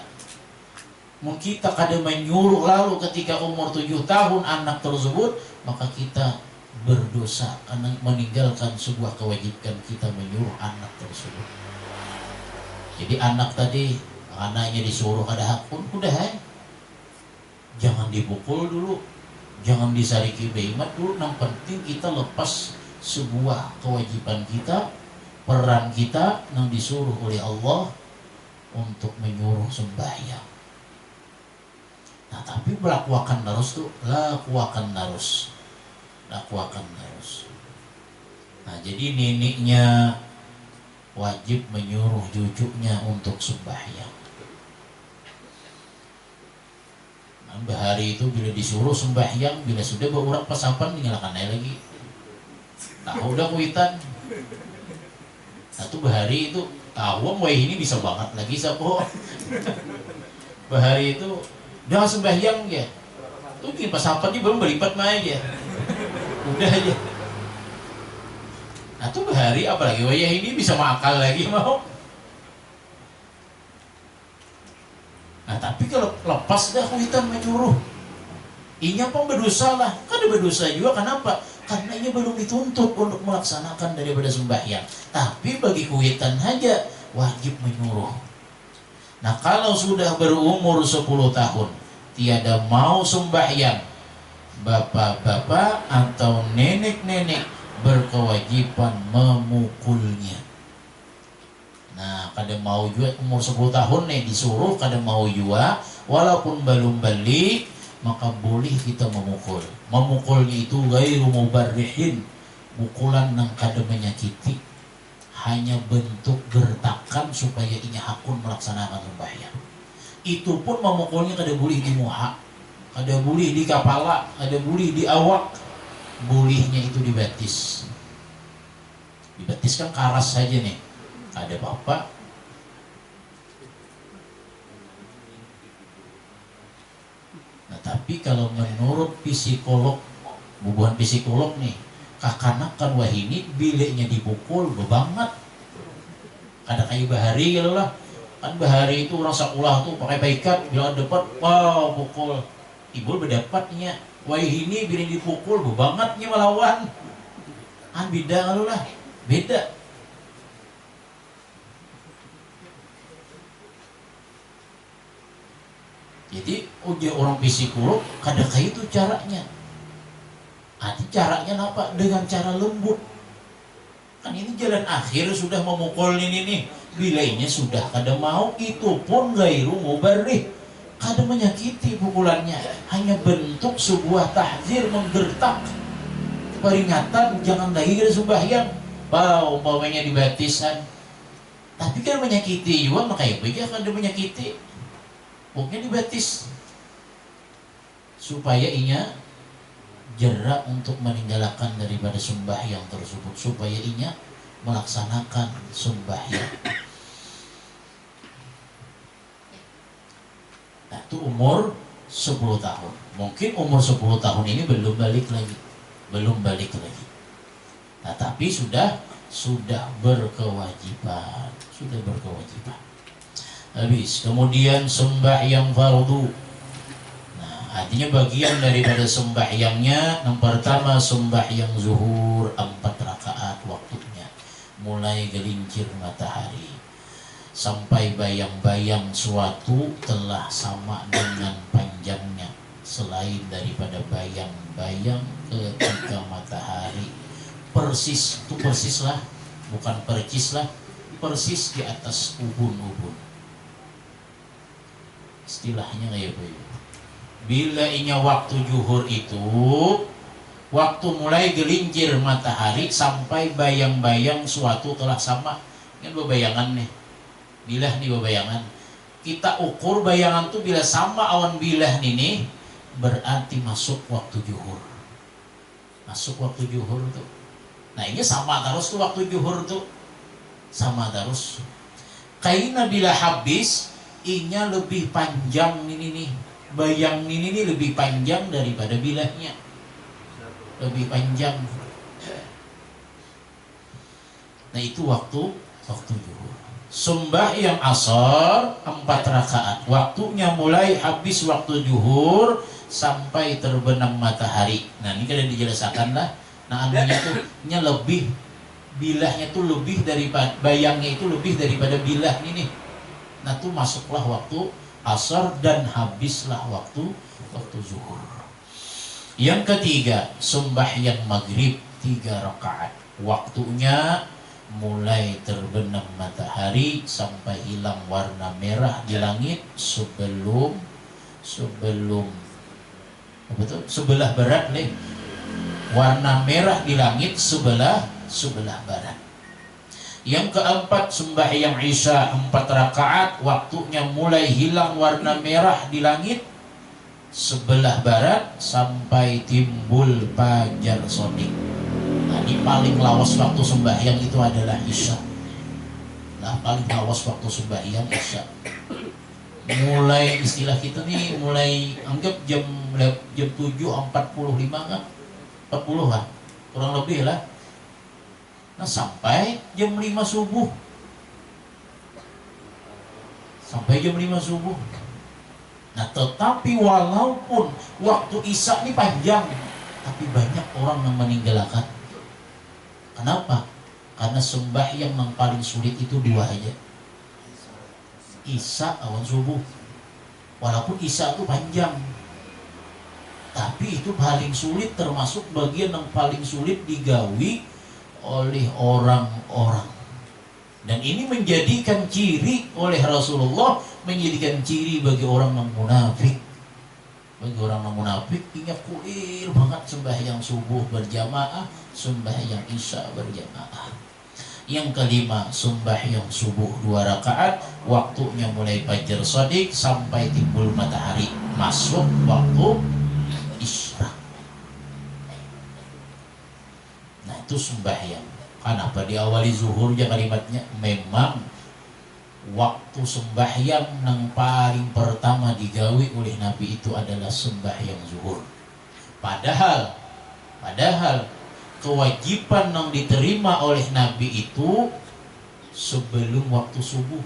Mungkin kita kada menyuruh lalu ketika umur 7 tahun anak tersebut, maka kita berdosa karena meninggalkan sebuah kewajiban kita menyuruh anak tersebut. Jadi anak tadi, anaknya disuruh kada hakun, udah jangan dipukul dulu, jangan disariki behimat dulu. Yang penting kita lepas sebuah kewajiban kita, peran kita yang disuruh oleh Allah untuk menyuruh sembahyang. Nah, tapi lakukan terus tuh, lakukan terus. Nah, jadi neneknya wajib menyuruh cucunya untuk sembahyang. Nah, bahari itu bila disuruh sembahyang, bila sudah berurak pasapan nyalakan aja lagi. Tahu udah kuitan. Nah, tuh bahari itu tahu wah ini bisa banget lagi sapo. Bahari itu jangan sembahyang ya. Tuh bikin pasapan dia belum berlipat main ya. Udah aja. Nah, tuh bahari apalagi wayah ini bisa makal lagi mau. Nah, tapi kalau lepas dah kuitan menyuruh, inya pun berdosa lah. Kan berdosa juga, kenapa? Karena inya belum dituntut untuk melaksanakan daripada sembahyang. Tapi bagi kuitan saja wajib menyuruh. Nah, kalau sudah berumur 10 tahun tiada mau sembahyang, bapak-bapak atau nenek-nenek berkewajiban memukulnya. Nah, kada mau juga umur 10 tahun nih disuruh kada mau juga, walaupun belum balik, maka boleh kita memukul. Memukulnya itu ghairu mubarrihin, pukulan yang kada menyakiti, hanya bentuk gertakan supaya inya hakun melaksanakan sembahyang. Itu pun memukulnya kada boleh di muha, kada boleh di kepala, kada boleh di awak. Bolehnya itu di betis. Di betis kan karas saja nih, ada apa-apa. Nah, tapi kalau menurut psikolog, bubuhan psikolog nih, kakanakan wah ini biliknya dipukul bebanget. Kada kayak bahari gitu lah. Kan bahari itu orang sekolah tuh pakai baikat, bila dapat wow pukul. Ibu berdapatnya wah ini bila dipukul bebangetnya melawan. Kan beda kalau lah, beda. Jadi uji orang psikolog kada kayak itu caranya. Nanti caranya apa? Dengan cara lembut. Kan ini jalan akhir sudah memukul ini nih. Bilainya sudah kada mau, itu pun ghairu mubarrih. Kada menyakiti pukulannya, hanya bentuk sebuah tahzir, menggertak, peringatan jangan lagi kada sembahyang. Umpamanya di batisan. Tapi kan menyakiti juga, makanya beja kada menyakiti. Mungkin dibatis supaya inya jerak untuk meninggalkan daripada sembahyang tersebut, supaya inya melaksanakan sembahyang. Nah, itu umur 10 tahun. Mungkin umur 10 tahun ini belum balik lagi. Nah, tapi sudah berkewajiban. Habis. Kemudian sembahyang fardu. Nah, artinya bagian daripada sembahyangnya yang pertama sembahyang zuhur 4 rakaat waktunya. Mulai gelincir matahari sampai bayang-bayang suatu telah sama dengan panjangnya, selain daripada bayang-bayang ketika matahari persis, itu persis lah, bukan percis lah, persis di atas ubun-ubun. Istilahnya kayak begitu. Bila inya waktu zuhur itu, waktu mulai gelincir matahari sampai bayang-bayang suatu telah sama. Kan bebayangan nih, bilah nih bebayangan. Kita ukur bayangan tuh bila sama awan bilah nih, berarti masuk waktu zuhur. Masuk waktu zuhur tuh. Nah ini sama terus tuh waktu zuhur tuh. Sama terus. Kaina bila habis, inya lebih panjang ini nih. Bayang ini lebih panjang daripada bilahnya. Lebih panjang. Nah itu waktu zuhur. Sembahyang asar 4 rakaat. Waktunya mulai habis waktu zuhur sampai terbenam matahari. Nah ini kan dijelaskan lah. Nah anunya tuh lebih, bilahnya tuh lebih daripada, bayangnya itu lebih daripada bilah ini. Nah tuh masuklah waktu asar dan habislah waktu zuhur. Yang ketiga sembahyang maghrib 3 rakaat. Waktunya mulai terbenam matahari sampai hilang warna merah di langit sebelum sebelah barat nih. Warna merah di langit sebelah barat. Yang keempat sembahyang isya 4 rakaat. Waktunya mulai hilang warna merah di langit sebelah barat sampai timbul fajar shadiq. Nah ini paling lawas waktu sembahyang itu adalah isya. Nah paling lawas waktu sembahyang isya. Mulai istilah kita nih mulai anggap jam 7.45 kan, 40 lah kurang lebih lah. Nah sampai jam 5 subuh. Nah tetapi walaupun waktu isya ini panjang, tapi banyak orang yang meninggalkan. Kenapa? Karena sembahyang yang paling sulit itu 2 aja. Isya awan subuh. Walaupun isya itu panjang, tapi itu paling sulit, termasuk bagian yang paling sulit digawi oleh orang-orang. Dan ini menjadikan ciri oleh Rasulullah, menjadikan ciri bagi orang yang munafik. Bagi orang yang munafik, ingat kulir banget sembahyang subuh berjamaah, sembahyang isya berjamaah. Yang kelima sembahyang subuh 2 rakaat. Waktunya mulai fajar shadiq sampai timbul matahari, masuk waktu isyraq. Nah itu sembahyang. Kenapa diawali zuhurnya kalimatnya? Memang waktu sembahyang yang paling pertama digawi oleh Nabi itu adalah sembahyang zuhur. Padahal kewajiban yang diterima oleh Nabi itu sebelum waktu subuh.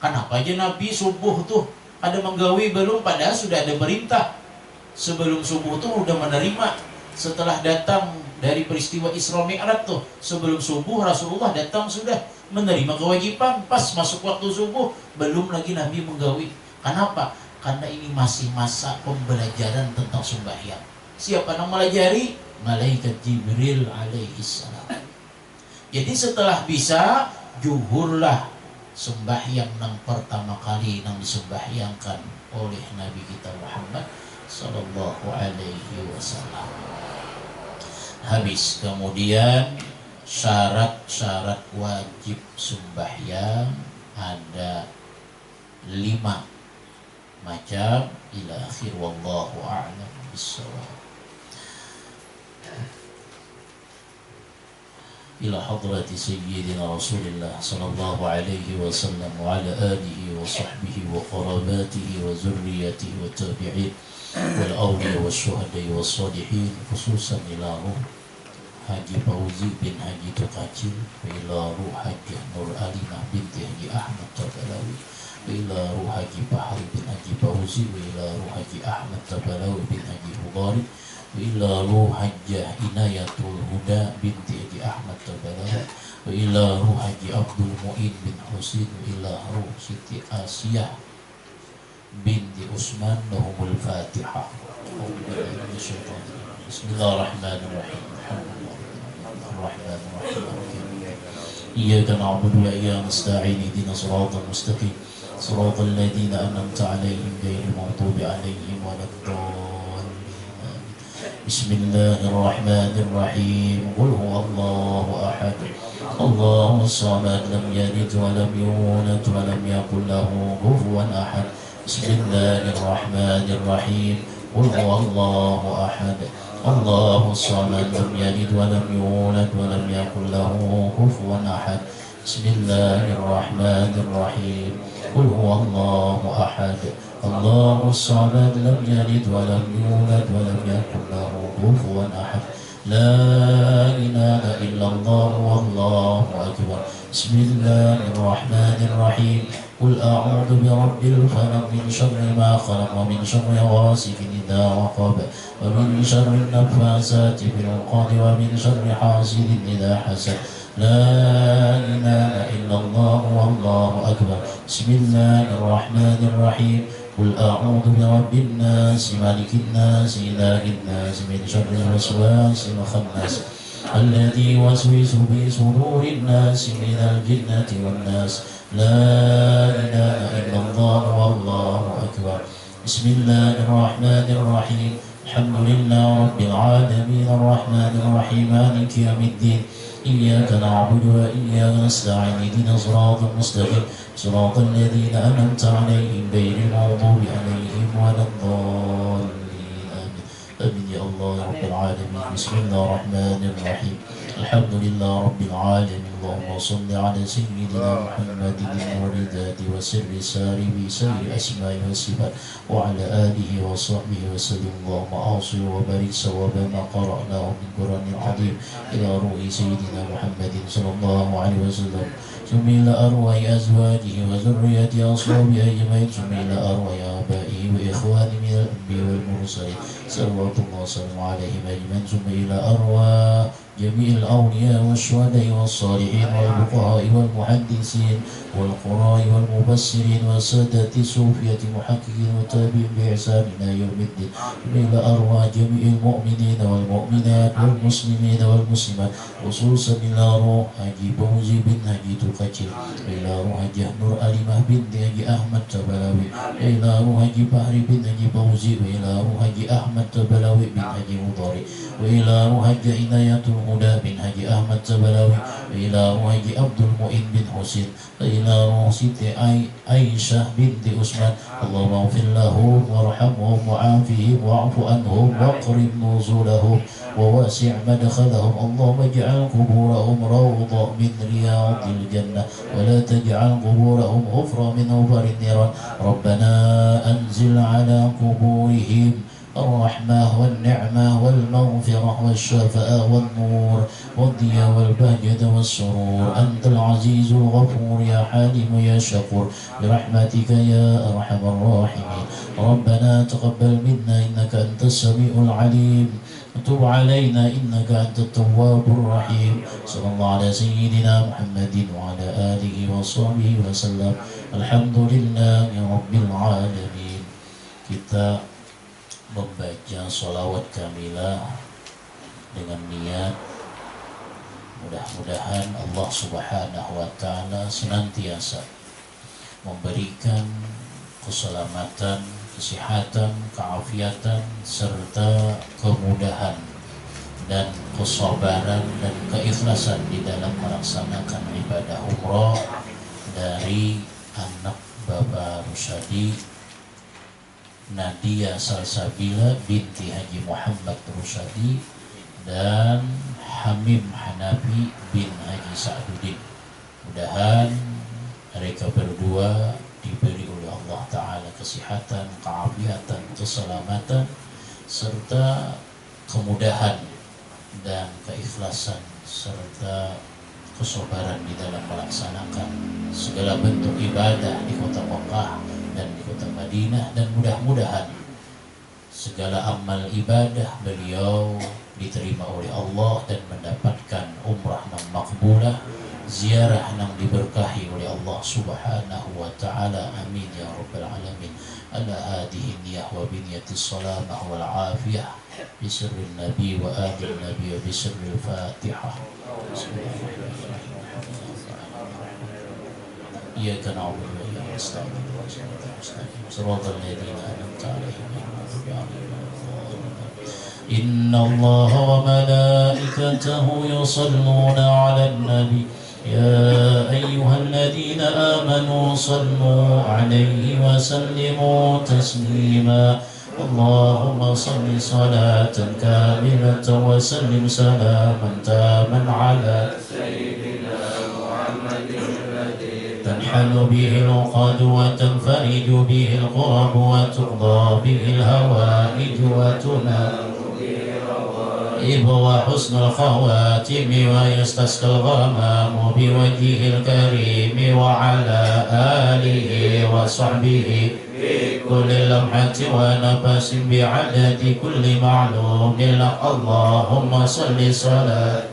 Kenapa aja Nabi subuh tuh ada menggawi belum, padahal sudah ada perintah. Sebelum subuh tuh udah menerima. Setelah datang dari peristiwa Isra Mi'raj tuh, sebelum subuh Rasulullah datang sudah menerima kewajiban. Pas masuk waktu subuh belum lagi Nabi menggawi. Kenapa? Karena ini masih masa pembelajaran tentang sembahyang. Siapa yang melajari? Malaikat Jibril alaihissalam. Jadi setelah bisa, zuhurlah sembahyang yang pertama kali yang disembahyangkan oleh Nabi kita Muhammad sallallahu alaihi wasallam. Habis, kemudian syarat-syarat wajib sembahyang ada 5 macam ila akhir, wallahu a'lam bissawab. إلى حضرة سيدنا رسول الله صلى الله عليه وسلم وعلى آله وصحبه وقراباته وذريته والتابعين والأولياء والشهداء والصالحين، خصوصا إلى روح Haji Fauzi bin Haji Tukacil, ila ruh Haji Nur Alimah binti Haji Ahmad Tabalawi, ila ruh Haji Bahri bin Haji Fauzi, ila ruh Haji Ahmad Tabalawi bin Haji Hudari, ila ruh Haji Inayatul Huda binti Haji Ahmad Tabalawi, ila ruh Haji Abdul Mu'in bin Husin, ila ruh Siti Asiyah binti Usman. Lahumul Fatihah. Bismillahirrahmanirrahim. الرحمن الرحيم إياك نعبد وإياك نستعين اهدنا الصراط المستقيم صراط الذين أنعمت عليهم غير المغضوب عليهم ولا الضالين. بسم الله الرحمن الرحيم قل هو الله أحد الله الصمد لم يلد ولم يولد ولم يكن له كفوا أحد. بسم الله الرحمن الرحيم قل هو الله أحد الله الصمد لم يلد ولم يولد ولم يكن له كفوا أحد. بسم الله الرحمن الرحيم قل هو الله أحد الله الصمد لم يلد ولم يولد ولم يكن له كفوا أحد. لا إله إلا الله والله أكبر. بسم الله الرحمن الرحيم قل أعوذ برب الفلق من شر ما خلق ومن شر غاسق إذا وقب ومن شر النفاثات في العقد ومن شر حاسد إذا حسد. لا إله إلا الله والله أكبر. بسم الله الرحمن الرحيم قل أعوذ برب الناس ملك الناس إله الناس من شر الوسواس الخناس الذي يوسوس في صدور الناس من الجنة والناس. لا إله إلا الله والله أكبر. بسم الله الرحمن الرحيم الحمد لله رب العالمين الرحمن الرحيم مالك يوم الدين إياك نعبد وإياك نستعين اهدنا الصراط المستقيم صراط الذين أنعمت عليهم غير المغضوب عليهم ولا الضالين. آمين. آمين يا الله يا رب العالمين. بسم الله الرحمن الرحيم الحمد لله رب العالمين. اللهم صل على سيدنا محمد النور ذات وسر سار بسر الأسماء والصفات وعلى آله وصحبه وسلم. اللهم أوصل وبارك ثواب ما قرأناه من قرآن العظيم إلى روح سيدنا محمد صلى الله عليه وسلم. ثم إلى أرواح أزواجه وذريته أصحابه أجمعين. ثم إلى أرواح آبائه وإخوانه من الأنبياء والمرسلين صلوات الله وسلامه عليهم أجمعين. ثم إلى أرواح جميع الأولياء والشهداء والصالحين والفقهاء والمحدثين والقراء والمفسرين والسادة الصوفية المحققين والتابعين بإحسان إلى يوم الدين. إلى أرواح جميع المؤمنين والمؤمنات والمسلمين والمسلمات خصوصا إلى روح حاجي فوزي بن حاجي تقاتل، إلى روح حاجي نور أليمة بنت حاجي أحمد تبلاوي، إلى روح حاجي بحري بن حاجي فوزي، وإلى روح حاجي أحمد تبلاوي بن حاجي مضاري، وإلى روح حاجي عناية الهدى بن حاجي أحمد تبلاوي، وإلى روح حاجي عبد المؤين بن حسين، وإلى روح سيدي عائشة بنت عثمان. اللهم اغفر لهم وارحمهم وعافهم واعف عنهم واقرب نزولهم وواسع مدخلهم. اللهم اجعل قبورهم روضة من رياض الجنة ولا تجعل قبورهم غفرة من غفر النيران. ربنا أنزل على قبورهم الرحمة والنعمة والمغفرة والشفاء والنور والضياء والبهجة والسرور. أنت العزيز الغفور يا حليم يا شكور برحمتك يا أرحم الراحمين. ربنا تقبل منا إنك أنت السميع العليم وتب علينا إنك أنت التواب الرحيم. صلى الله على سيدنا محمد وعلى آله وصحبه وسلم. الحمد لله رب العالمين. Kita membaca sholawat kamilah dengan niat mudah-mudahan Allah Subhanahu wa Ta'ala senantiasa memberikan keselamatan, kesehatan, keafiatan serta kemudahan dan kesabaran dan keikhlasan di dalam melaksanakan ibadah umrah dari anak Bapak Rusyadi Nadia Salsabila binti Haji Muhammad Rusyadi dan Hamim Hanafi bin Haji Sa'duddin. Mudahan mereka berdua diberi oleh Allah Ta'ala kesehatan, keafiatan, keselamatan, serta kemudahan dan keikhlasan, serta kesabaran di dalam melaksanakan segala bentuk ibadah di kota Mekah dan di kota Madinah, dan mudah-mudahan segala amal ibadah beliau diterima oleh Allah dan mendapatkan umrah yang makbulah, ziarah yang diberkahi oleh Allah Subhanahu wa Ta'ala. Amin ya rabbal alamin. Ala hadhihi niyyah wa binniyatis salamah wal afiyah bi sirrin nabi wa adil nabi wa bi sirril fatihah. Iyyaka na'budu wa iyyaka nasta'in shiratal ladzina an'amta 'alaihim ghairil maghdubi 'alaihim waladdallin. Innallaha wa malaikatahu yusalluna 'alan nabi يا أيها الذين آمنوا صلوا عليه وسلموا تسليما اللهم صل صلاة كاملة وسلم سلاما تاما على سيدنا محمد الذي تنحل به العقد وتنفرج به الكرب وتقضى به الهوائج وتنال وحسن الخواتم ويستسقى الغمام بوجهه الكريم وعلى آله وصحبه في كل لمحة ونفس بعدد كل معلوم لك اللهم صل صلاة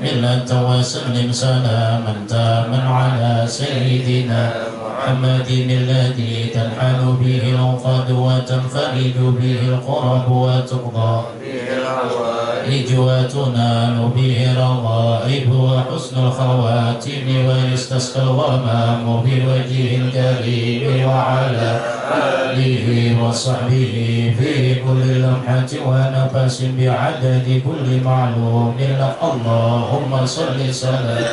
كاملة وسلم سلاما تاما على سيدنا محمد الذي تنحل به العقد وتنفرج به الكرب وتقضى به الحوائج وتنال به الرغائب وحسن الخواتم ويستسقى الغمام بوجهه الكريم وعلى آله وصحبه في كل لمحة ونفس بعدد كل معلوم لك اللهم صل صلاة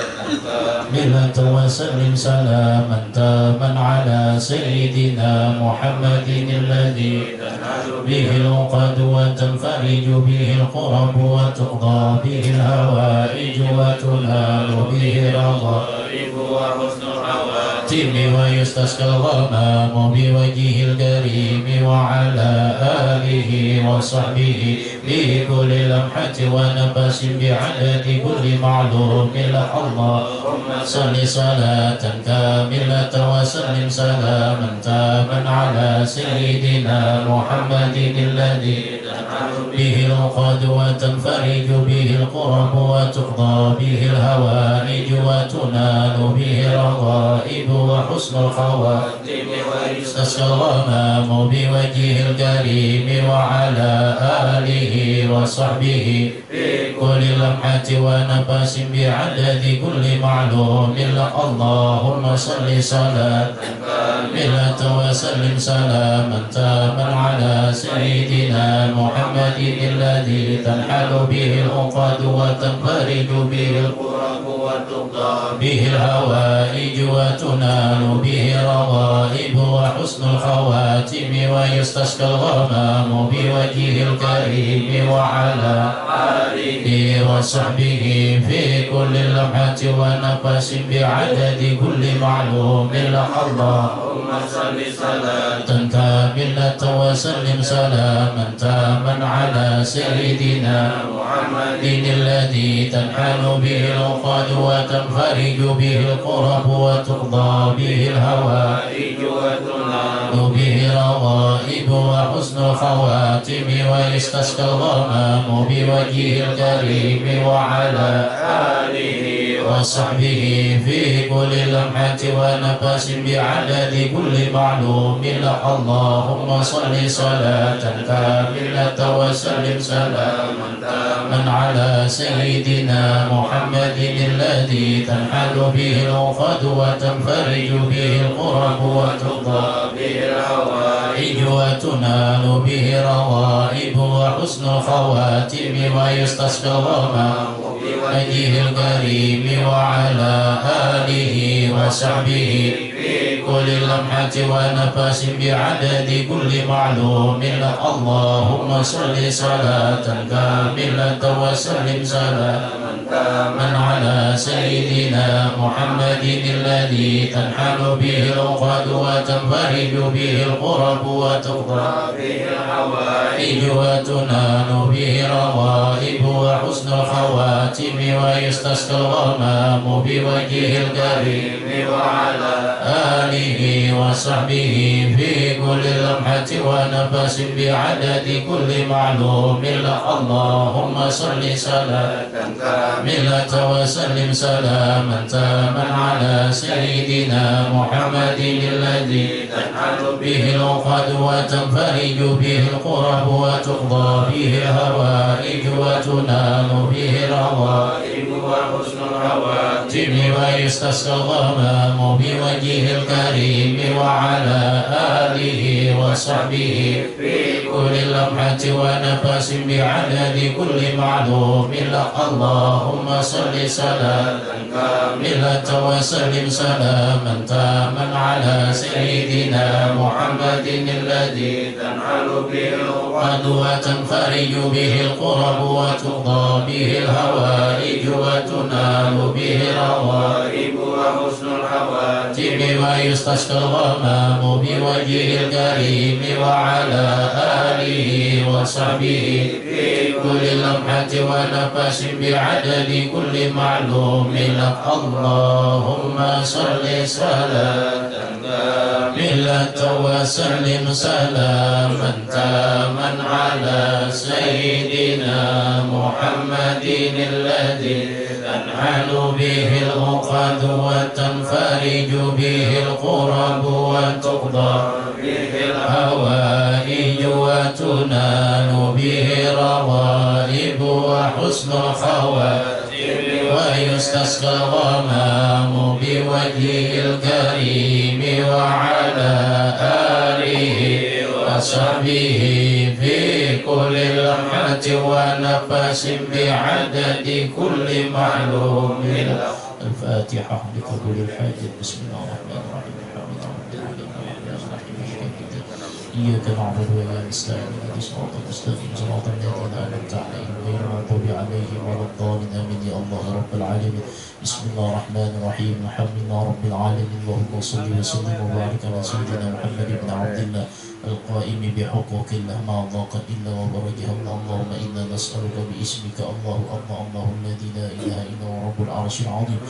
كاملة وسلم سلاما تاما على سيدنا محمد الذي تنحل به العقد وتنفرج به الكرب وتقضى به الهوائج وتنال به الرغائب وحسن الخواتم ويستسقى الغمام بوجهه الكريم وعلى آله وصحبه في كل لمحة ونفس بعدد كل معلوم لك اللهم صل صلاة كاملة وسلم سلاما تاما على سيدنا محمد الذي تنحل به العقد وتنفرج به الكرب وتقضى به الهوائج وتنال به الرغائب وحسن الخواتم ويستسقى الغمام بوجهه الكريم وعلى آله وصحبه في كل لمحة ونفس بعدد كل معلوم لك اللهم صل صلاة كاملة وسلم سلاما تاما على سيدنا محمد الذي تنحل به العقد وتنفرج به الكرب وتقضى به الهوائج وتنال به الرغائب وحسن الخواتم ويستسقى الغمام بوجهه الكريم وعلى آله وصحبه في كل لمحة ونفس بعدد كل معلوم لك اللهم صل صلاة كاملة وسلم سلاما تاما على سيدنا محمد الذي تنحل به العقد وتنفرج به الكرب وتقضى به الهوائج وتنال به الرغائب وحسن الخواتم ويستسقى الغمام بوجهه الكريم وعلى آله وصحبه في كل لمحة ونفس بعدد كل معلوم لك اللهم صل صلاة كاملة وسلم سلاما تاما على سيدنا محمد الذي تنحل به العقد وتنفرج به الكرب وتقضى به الهوائج وتنال به الرغائب وحسن الخواتم ويستسقى الغمام بوجهه الكريم وعلى آله وصحبه في كل لمحة ونفس بعدد كل معلوم لك اللهم صل صلاة كاملة وسلم سلاما تاما على سيدنا محمد الذي تنحل به العقد وتنفرج به القرب وتقضى به الحوائج وتنال به الروائب وحسن الخواتم ويستسقى الغمام بوجهه الكريم وعلى آله وصحبه في كل لمحة ونفس بعدد كل معلوم لك اللهم صل صلاة كاملة وسلم سلاما تاما على سيدنا محمد الذي تنحل به العقد وتنفرج به القرب وتقضى به الهوائج وتنال به الروائب وحسن الخواتم ويستسقى الغمام بوجهه الكريم وعلى آله وصحبه في كل لمحة ونفس بعدد كل معلوم لك اللهم صل صلاة كاملة وسلم سلاما تاما على سيدنا محمد الذي تنحل به العقد وتنفرج به القرب وتقضى به الهوائج وتنال به الروائب وحسن الخواتم ويستسقى الغمام بوجهه الكريم وعلى آله وصحبه في كل لمحة ونفس بعدد كل معلوم لك اللهم صل صلاة كاملة وسلم سلاما تاما على سيدنا محمد الذي تنحل به العقد وتنفرج به القرب وتقضى به الهوائج وتنال به الروائب وحسن الخواتم ويستسقى الغمام بوجهه الكريم وعلى آله وصحبه في كل لمحة ونفس بعدد كل معلوم. الفاتحة لقبول الحاجة. بسم الله الرحمن الرحيم. إياك نعبد وإياك نستعين اهدنا الصراط المستقيم صراط الذين أنعمت عليهم غير المغضوب عليهم ولا الضالين آمين يا الله رب العالمين. بسم الله الرحمن الرحيم. الحمد لله رب العالمين. اللهم صل وسلم وبارك على سيدنا محمد بن عبد الله القائم بحقوق الله ما ضاقت إلا وبرجها الله. اللهم إنا نسألك باسمك الله الله الله الذي لا إله إلا هو رب العرش العظيم.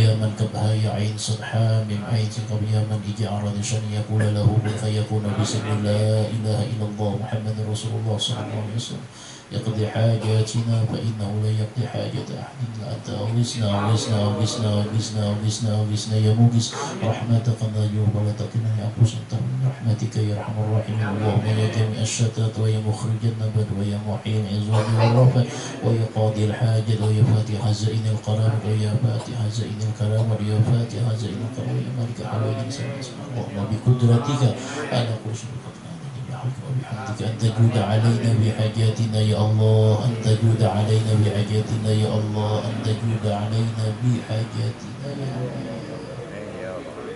يا من كبها يا عين سبحان من عين كب يا من إجعل شن يقول له فيكون بسم لا إله إلا الله محمد رسول الله صلى الله عليه وسلم. يقضي حاجاتنا فإنه لا يقضي حاجة أحد إلا أنت. أغثنا أغثنا أغثنا أغثنا أغثنا أغثنا يا مغيث رحمتك نرجو ولا تكلنا يا أنفس أنت من رحمتك يا أرحم الراحمين. اللهم يا جميع الشتات ويا مخرج النبات ويا محيي العظام والرفات ويا قاضي الحاجة ويا فاتح زين القرار ويا فاتح زين الكرام ويا فاتح زين الكرام ويا مالك حوائج اللهم بقدرتك على كل شيء وبحمدك أن تجود علينا بحاجاتنا يا الله. أن تجود علينا بحاجاتنا يا الله. أن تجود علينا بحاجاتنا يا الله.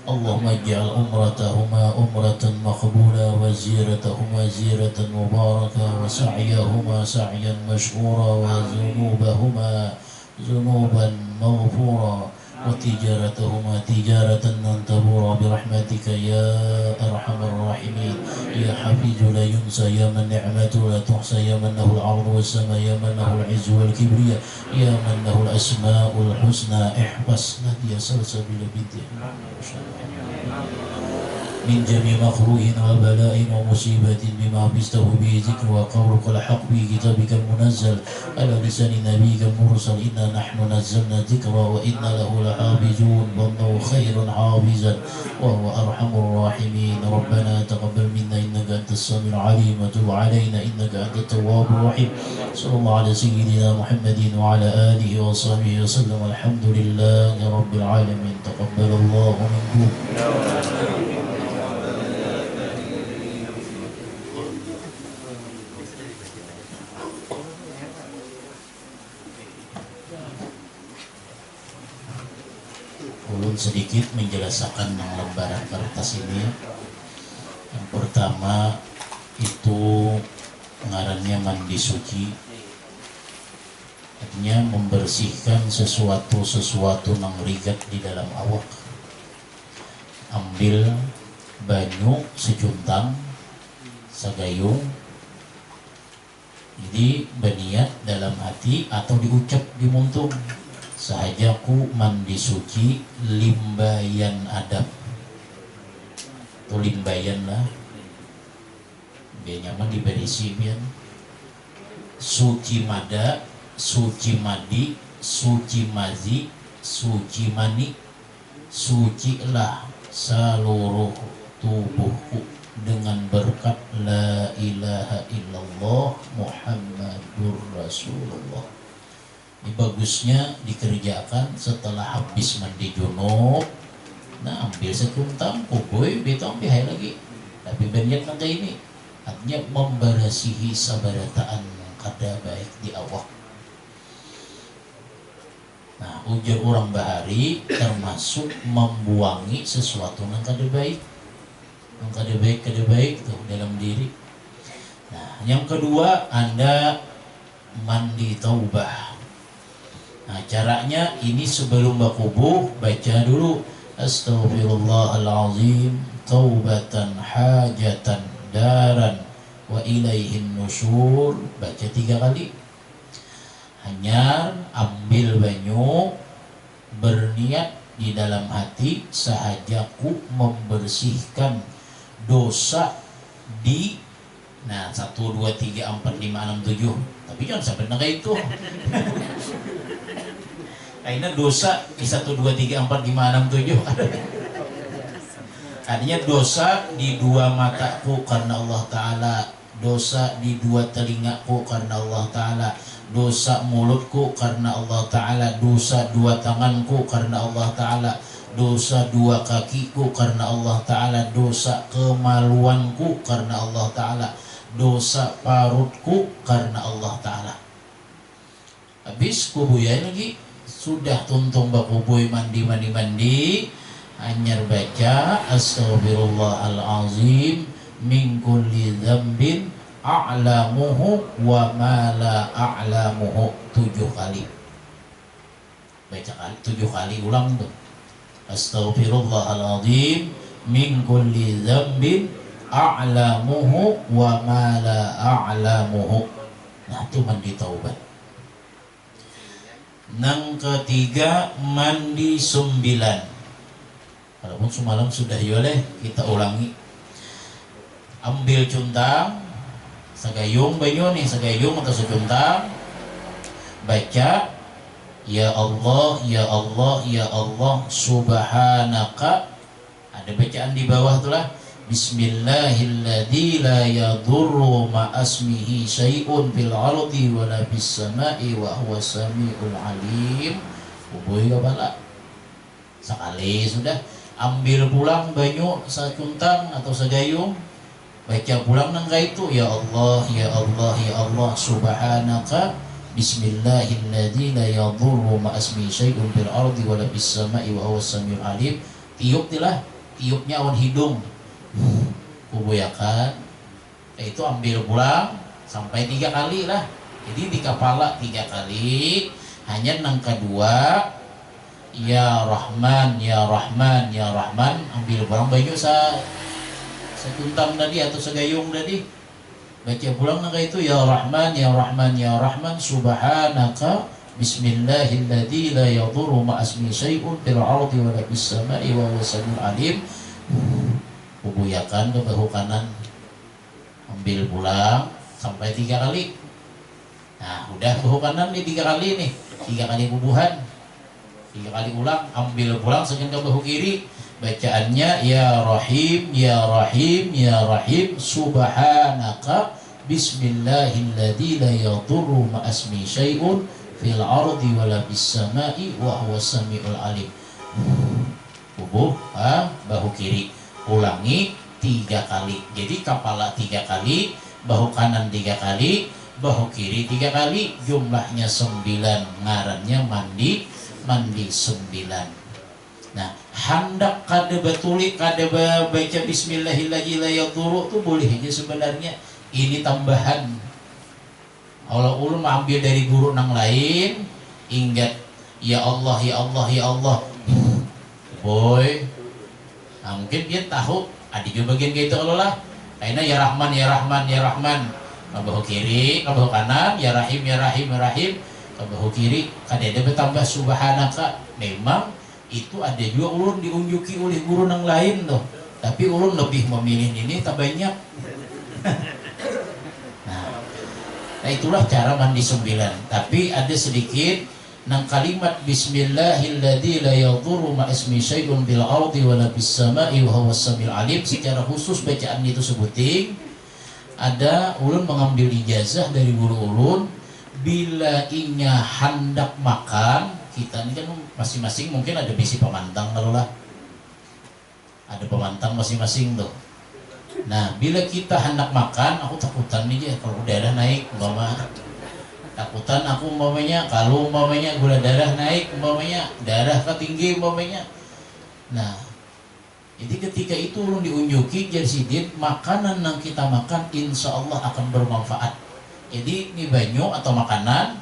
اللهم اجعل أمرتهما أمرة مقبولة وزيرتهما زيرة مباركة وسعيهما سعيا مشكورا وذنوبهما ذنوبا مغفورا وتجارتهما تجارة لن تبور برحمتك يا أرحم الراحمين. يا حفيظ لا ينسى يا من نعمته لا تحصى يا من له العرض والسماء يا من له العز والكبرياء يا من له الأسماء الحسنى. احفظنا يا سلسبيل بالدين من جميع مخروء وبلاء ومصيبة بما بسته به ذكر وقولك الحق به كتابك المنزل على لسان نبيك المرسل. إنا نحن نزلنا الذكر وإنا له لحافظون والله خير حافظا وهو أرحم الراحمين. ربنا تقبل منا إنك أنت السميع العليم وتب علينا إنك أنت التواب الرحيم. صلى الله على سيدنا محمد وعلى آله وصحبه وسلم. الحمد لله رب العالمين. تقبل الله منكم. sedikit menjelaskan yang lembaran kertas ini. Yang pertama itu ngarannya mandi suci, artinya membersihkan sesuatu yang rigat di dalam awak. Ambil banyu secuntang sagayung, jadi berniat dalam hati atau diucap di muntung, sahajaku mandi suci limbayan adab atau limbayan lah, biar nyaman diberisi biar suci mada, suci madi, suci mazi, suci mani, sucilah seluruh tubuhku dengan berkat la ilaha illallah Muhammadur Rasulullah. Ini bagusnya dikerjakan setelah habis mandi junub. Nah, ambil sekuntam kuboy beto ambil hai lagi, tapi banyak nanti ini artinya membersihi sabarataan kada baik di awak. Nah, ujar orang bahari termasuk membuangi sesuatu yang kada baik, yang kada baik tuh dalam diri. Nah, yang kedua Anda mandi taubah. Nah, caranya ini sebelum bakubuh baca dulu Astaghfirullahalazim taubatan hajatan daran wa ilaihin nusyur, baca 3 kali. Hanya ambil banyu, berniat di dalam hati sahajaku membersihkan dosa di 1, 2, 3, 4, 5, 6, 7. Tapi jangan sampai naga itu. Akhirnya dosa di 1, 2, 3, 4, 5, 6, 7. Artinya dosa di 2 mataku karena Allah Ta'ala, dosa di 2 telingaku karena Allah Ta'ala, dosa mulutku karena Allah Ta'ala, dosa 2 tanganku karena Allah Ta'ala, dosa 2 kakiku karena Allah Ta'ala, dosa kemaluanku karena Allah Ta'ala, dosa parutku karena Allah Ta'ala. Habis kubuyan lagi, sudah tuntung bakubuy mandi, hanyar baca Astaghfirullahalazim min kulli dzambin a'lamuhu wa ma la a'lamuhu 7 kali. Baca 7 kali, ulang tuh. Astaghfirullahalazim min kulli dzambin a'lamuhu wa ma la a'lamuhu. Nah, itu mandi taubat. Yang ketiga mandi 9. Walaupun semalam sudah boleh kita ulangi. Ambil cuntang sagayung banyu nih, sagayung atau secuntang, baca ya Allah ya Allah ya Allah subhanaka. Ada bacaan di bawah itulah Bismillahilladzi la yadurru ma'asmihi syai'un fil ardi wala fis sama'i wa huwa samiul alim. Uboy bala sekali sudah. Ambil pulang banyu sacuntang atau sagayung, baca pulang nangka itu ya Allah ya Allah ya Allah subhanaka Bismillahilladzi la yadurru ma'asmihi syai'un fil ardi wala fis sama'i wa huwa samiul alim. Tiup tilah, tiupnya awan hidung. Kubuyakan, itu ambil pulang sampai 3 kali lah. Jadi di kepala 3 kali. Hanya yang kedua ya Rahman ya Rahman ya Rahman, ambil pulang banyu sekuntam tadi atau segayung tadi, baca pulang nangka itu ya Rahman ya Rahman ya Rahman subhanaka Bismillahilladzi la yadurru ma'asmi syai'un fil ardi wa la fis sama'i wa huwa samiul alim. Kubuyakan ke bahu kanan, ambil pulang sampai 3 kali. Nah, udah bahu kanan nih 3 kali nih, 3 kali kubuhan, 3 kali ulang. Ambil pulang sekian ke bahu kiri, bacaannya ya Rahim ya Rahim ya Rahim subhanaka Bismillahilladzi la yadurru ma'asmi syai'un fil ardi wa la fis sama'i wa huwa samiul alim. Kubuh bahu kiri, ulangi 3 kali. Jadi kepala 3 kali, bahu kanan 3 kali, bahu kiri 3 kali, jumlahnya 9. Ngarannya mandi 9. Nah, hendak kada batuli kada baca bismillahirrahmanirrahim tuh boleh aja sebenarnya. Ini tambahan. Kalau ulun ambil dari guru nang lain, ingat ya Allah ya Allah ya Allah. Boy. Nah, mungkin dia tahu adik juga bagian gitu kalau lah. Kayaknya ya Rahman ya Rahman ya Rahman. Kabahu kiri, kabahu kanan, ya Rahim ya Rahim ya Rahim. Kabahu kiri, kadang bertambah subhanaka. Memang itu ada juga ulun diunjuki oleh guru nang lain loh. Tapi ulun lebih memilih ini tak banyak. Nah itulah cara mandi 9. Tapi ada sedikit nang kalimat bismillahilladzi la yadhurru ma ismi syai'un bil ardi wala bis sama'i wa huwas samiul alim. Secara khusus bacaan itu sebuting. Ada ulun mengambil ijazah dari guru ulun, bila inya hendak makan, kita ini kan masing-masing mungkin ada bisi pemantang kalau lah. Ada pemantang masing-masing tuh. Nah, bila kita hendak makan, aku takutan nih ya kalau darah naik, umpama. Takutan aku umpamanya kalau umpamanya gula darah naik, umpamanya darah ketinggi umpamanya. Nah, jadi ketika itu ulun diunjuki jersidin makanan yang kita makan insya Allah akan bermanfaat. Jadi ini banyu atau makanan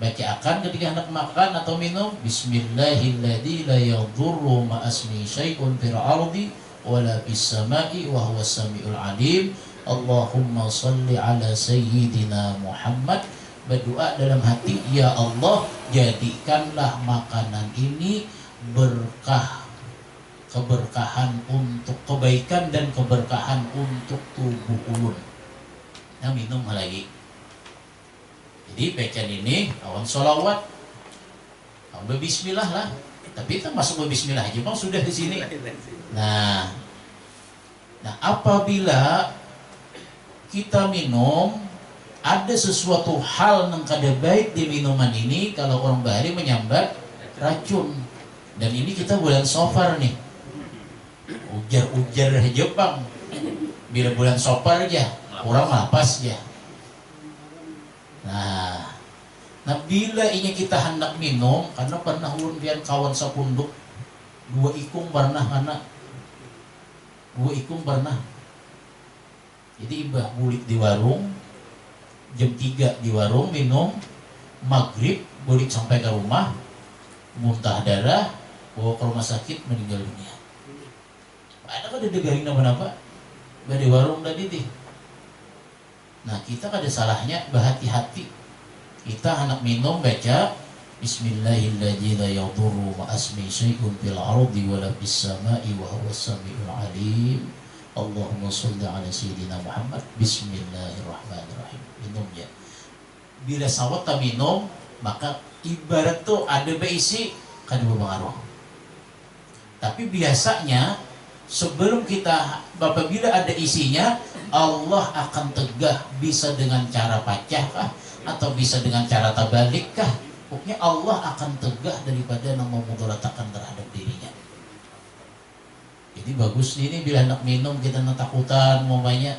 baca akan ketika hendak makan atau minum bismillahilladzi la yadhurru ma asmi syai'un fil ardi wala fis sama'i wa huwas samiul alim. Allahumma shalli ala sayyidina Muhammad. Berdoa dalam hati, ya Allah jadikanlah makanan ini berkah, keberkahan untuk kebaikan dan keberkahan untuk tubuh ulun. Nah minum lagi. Jadi bacaan ini awan sholawat, awan berbismillah lah. Tapi kita masuk berbismillah aja bang sudah di sini. Nah apabila kita minum ada sesuatu hal yang kada baik di minuman ini, kalau orang Bali menyambat racun. Dan ini kita bulan Safar nih. Ujar-ujar aja bang. Bila bulan Safar aja, orang lapas aja. Nah bila ini kita hendak minum, karena pernah ulun pian kawan sapunduk, 2 ikung pernah karena 2 ikung pernah. Jadi ibah bulik di warung, jam 3 di warung minum, maghrib bulik sampai ke rumah, muntah darah, bawa ke rumah sakit, meninggal dunia. Ada kan ada garing apa-apa di warung tadi deh. Nah kita kada salahnya berhati-hati. Kita anak minum baca bismillahirrahmanirrahim la yadhurru ma asmi syai'un fil ardi wala fis sama'i wa huwas samiul alim. Allahumma shalli ala sayyidina Muhammad. Bismillahirrahmanirrahim. Minumnya. Bila sawat tak minum, maka ibarat tuh ada berisi kan berpengaruh. Tapi biasanya sebelum kita apabila ada isinya, Allah akan tegah, bisa dengan cara pacah kah atau bisa dengan cara tabalik kah. Pokoknya Allah akan tegah daripada yang memudaratakan terhadap dirinya. Jadi bagus ini bila hendak minum kita nak takutan umpamanya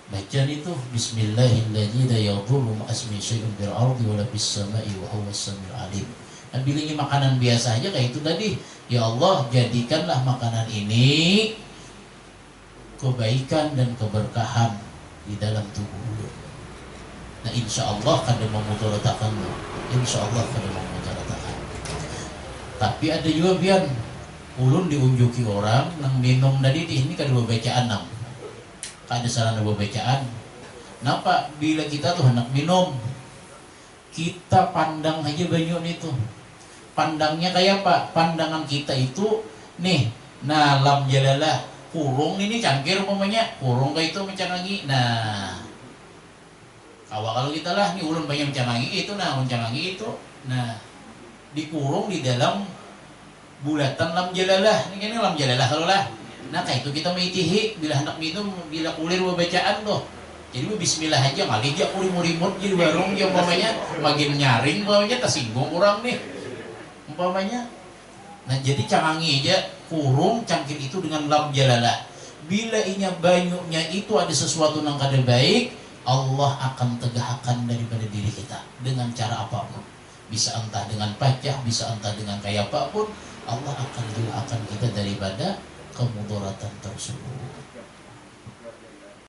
bacaan itu bismillahirrahmanirrahim la yadhurru ma asmi syai'un fil ardi wala fis sama'i wa huwas samiul alim. Nah bila ini makanan biasa aja kayak itu tadi, ya Allah jadikanlah makanan ini kebaikan dan keberkahan di dalam tubuh. Nah insya Allah kada memudaratakan, insya Allah kada memudaratakan. Tapi ada juga biar ulun diunjuki orang nang minum tadi ini kada bacaan nang kada sarana bacaan. Napa bila kita tuh hendak minum, kita pandang aja banyu itu. Pandangnya kayak apa? Pandangan kita itu nih, nah lam jalalah kurung ini cangkir umpamanya, kurung kayak itu mencangangi. Nah kalau kita lah nih ulun banyak mencangangi itu, nah mencangangi itu, nah dikurung di dalam bulatan lam jalalah. Ini kan lam jalalah kalau lah. Nah kayak itu kita mengitihi bila hendak minum, bila kulir bacaan tuh. Jadi bismillah aja kali aja urim-urimut jadi warung ya umpamanya makin nyaring umpamanya tersinggung orang nih umpamanya. Nah jadi cangangi aja kurung cangkir itu dengan lam jalalah. Bila inya banyunya itu ada sesuatu yang kada baik, Allah akan tegakkan daripada diri kita dengan cara apapun. bisa entah dengan pajak, bisa entah dengan kayak apapun, Allah akan doakan kita daripada kemudaratan tersebut.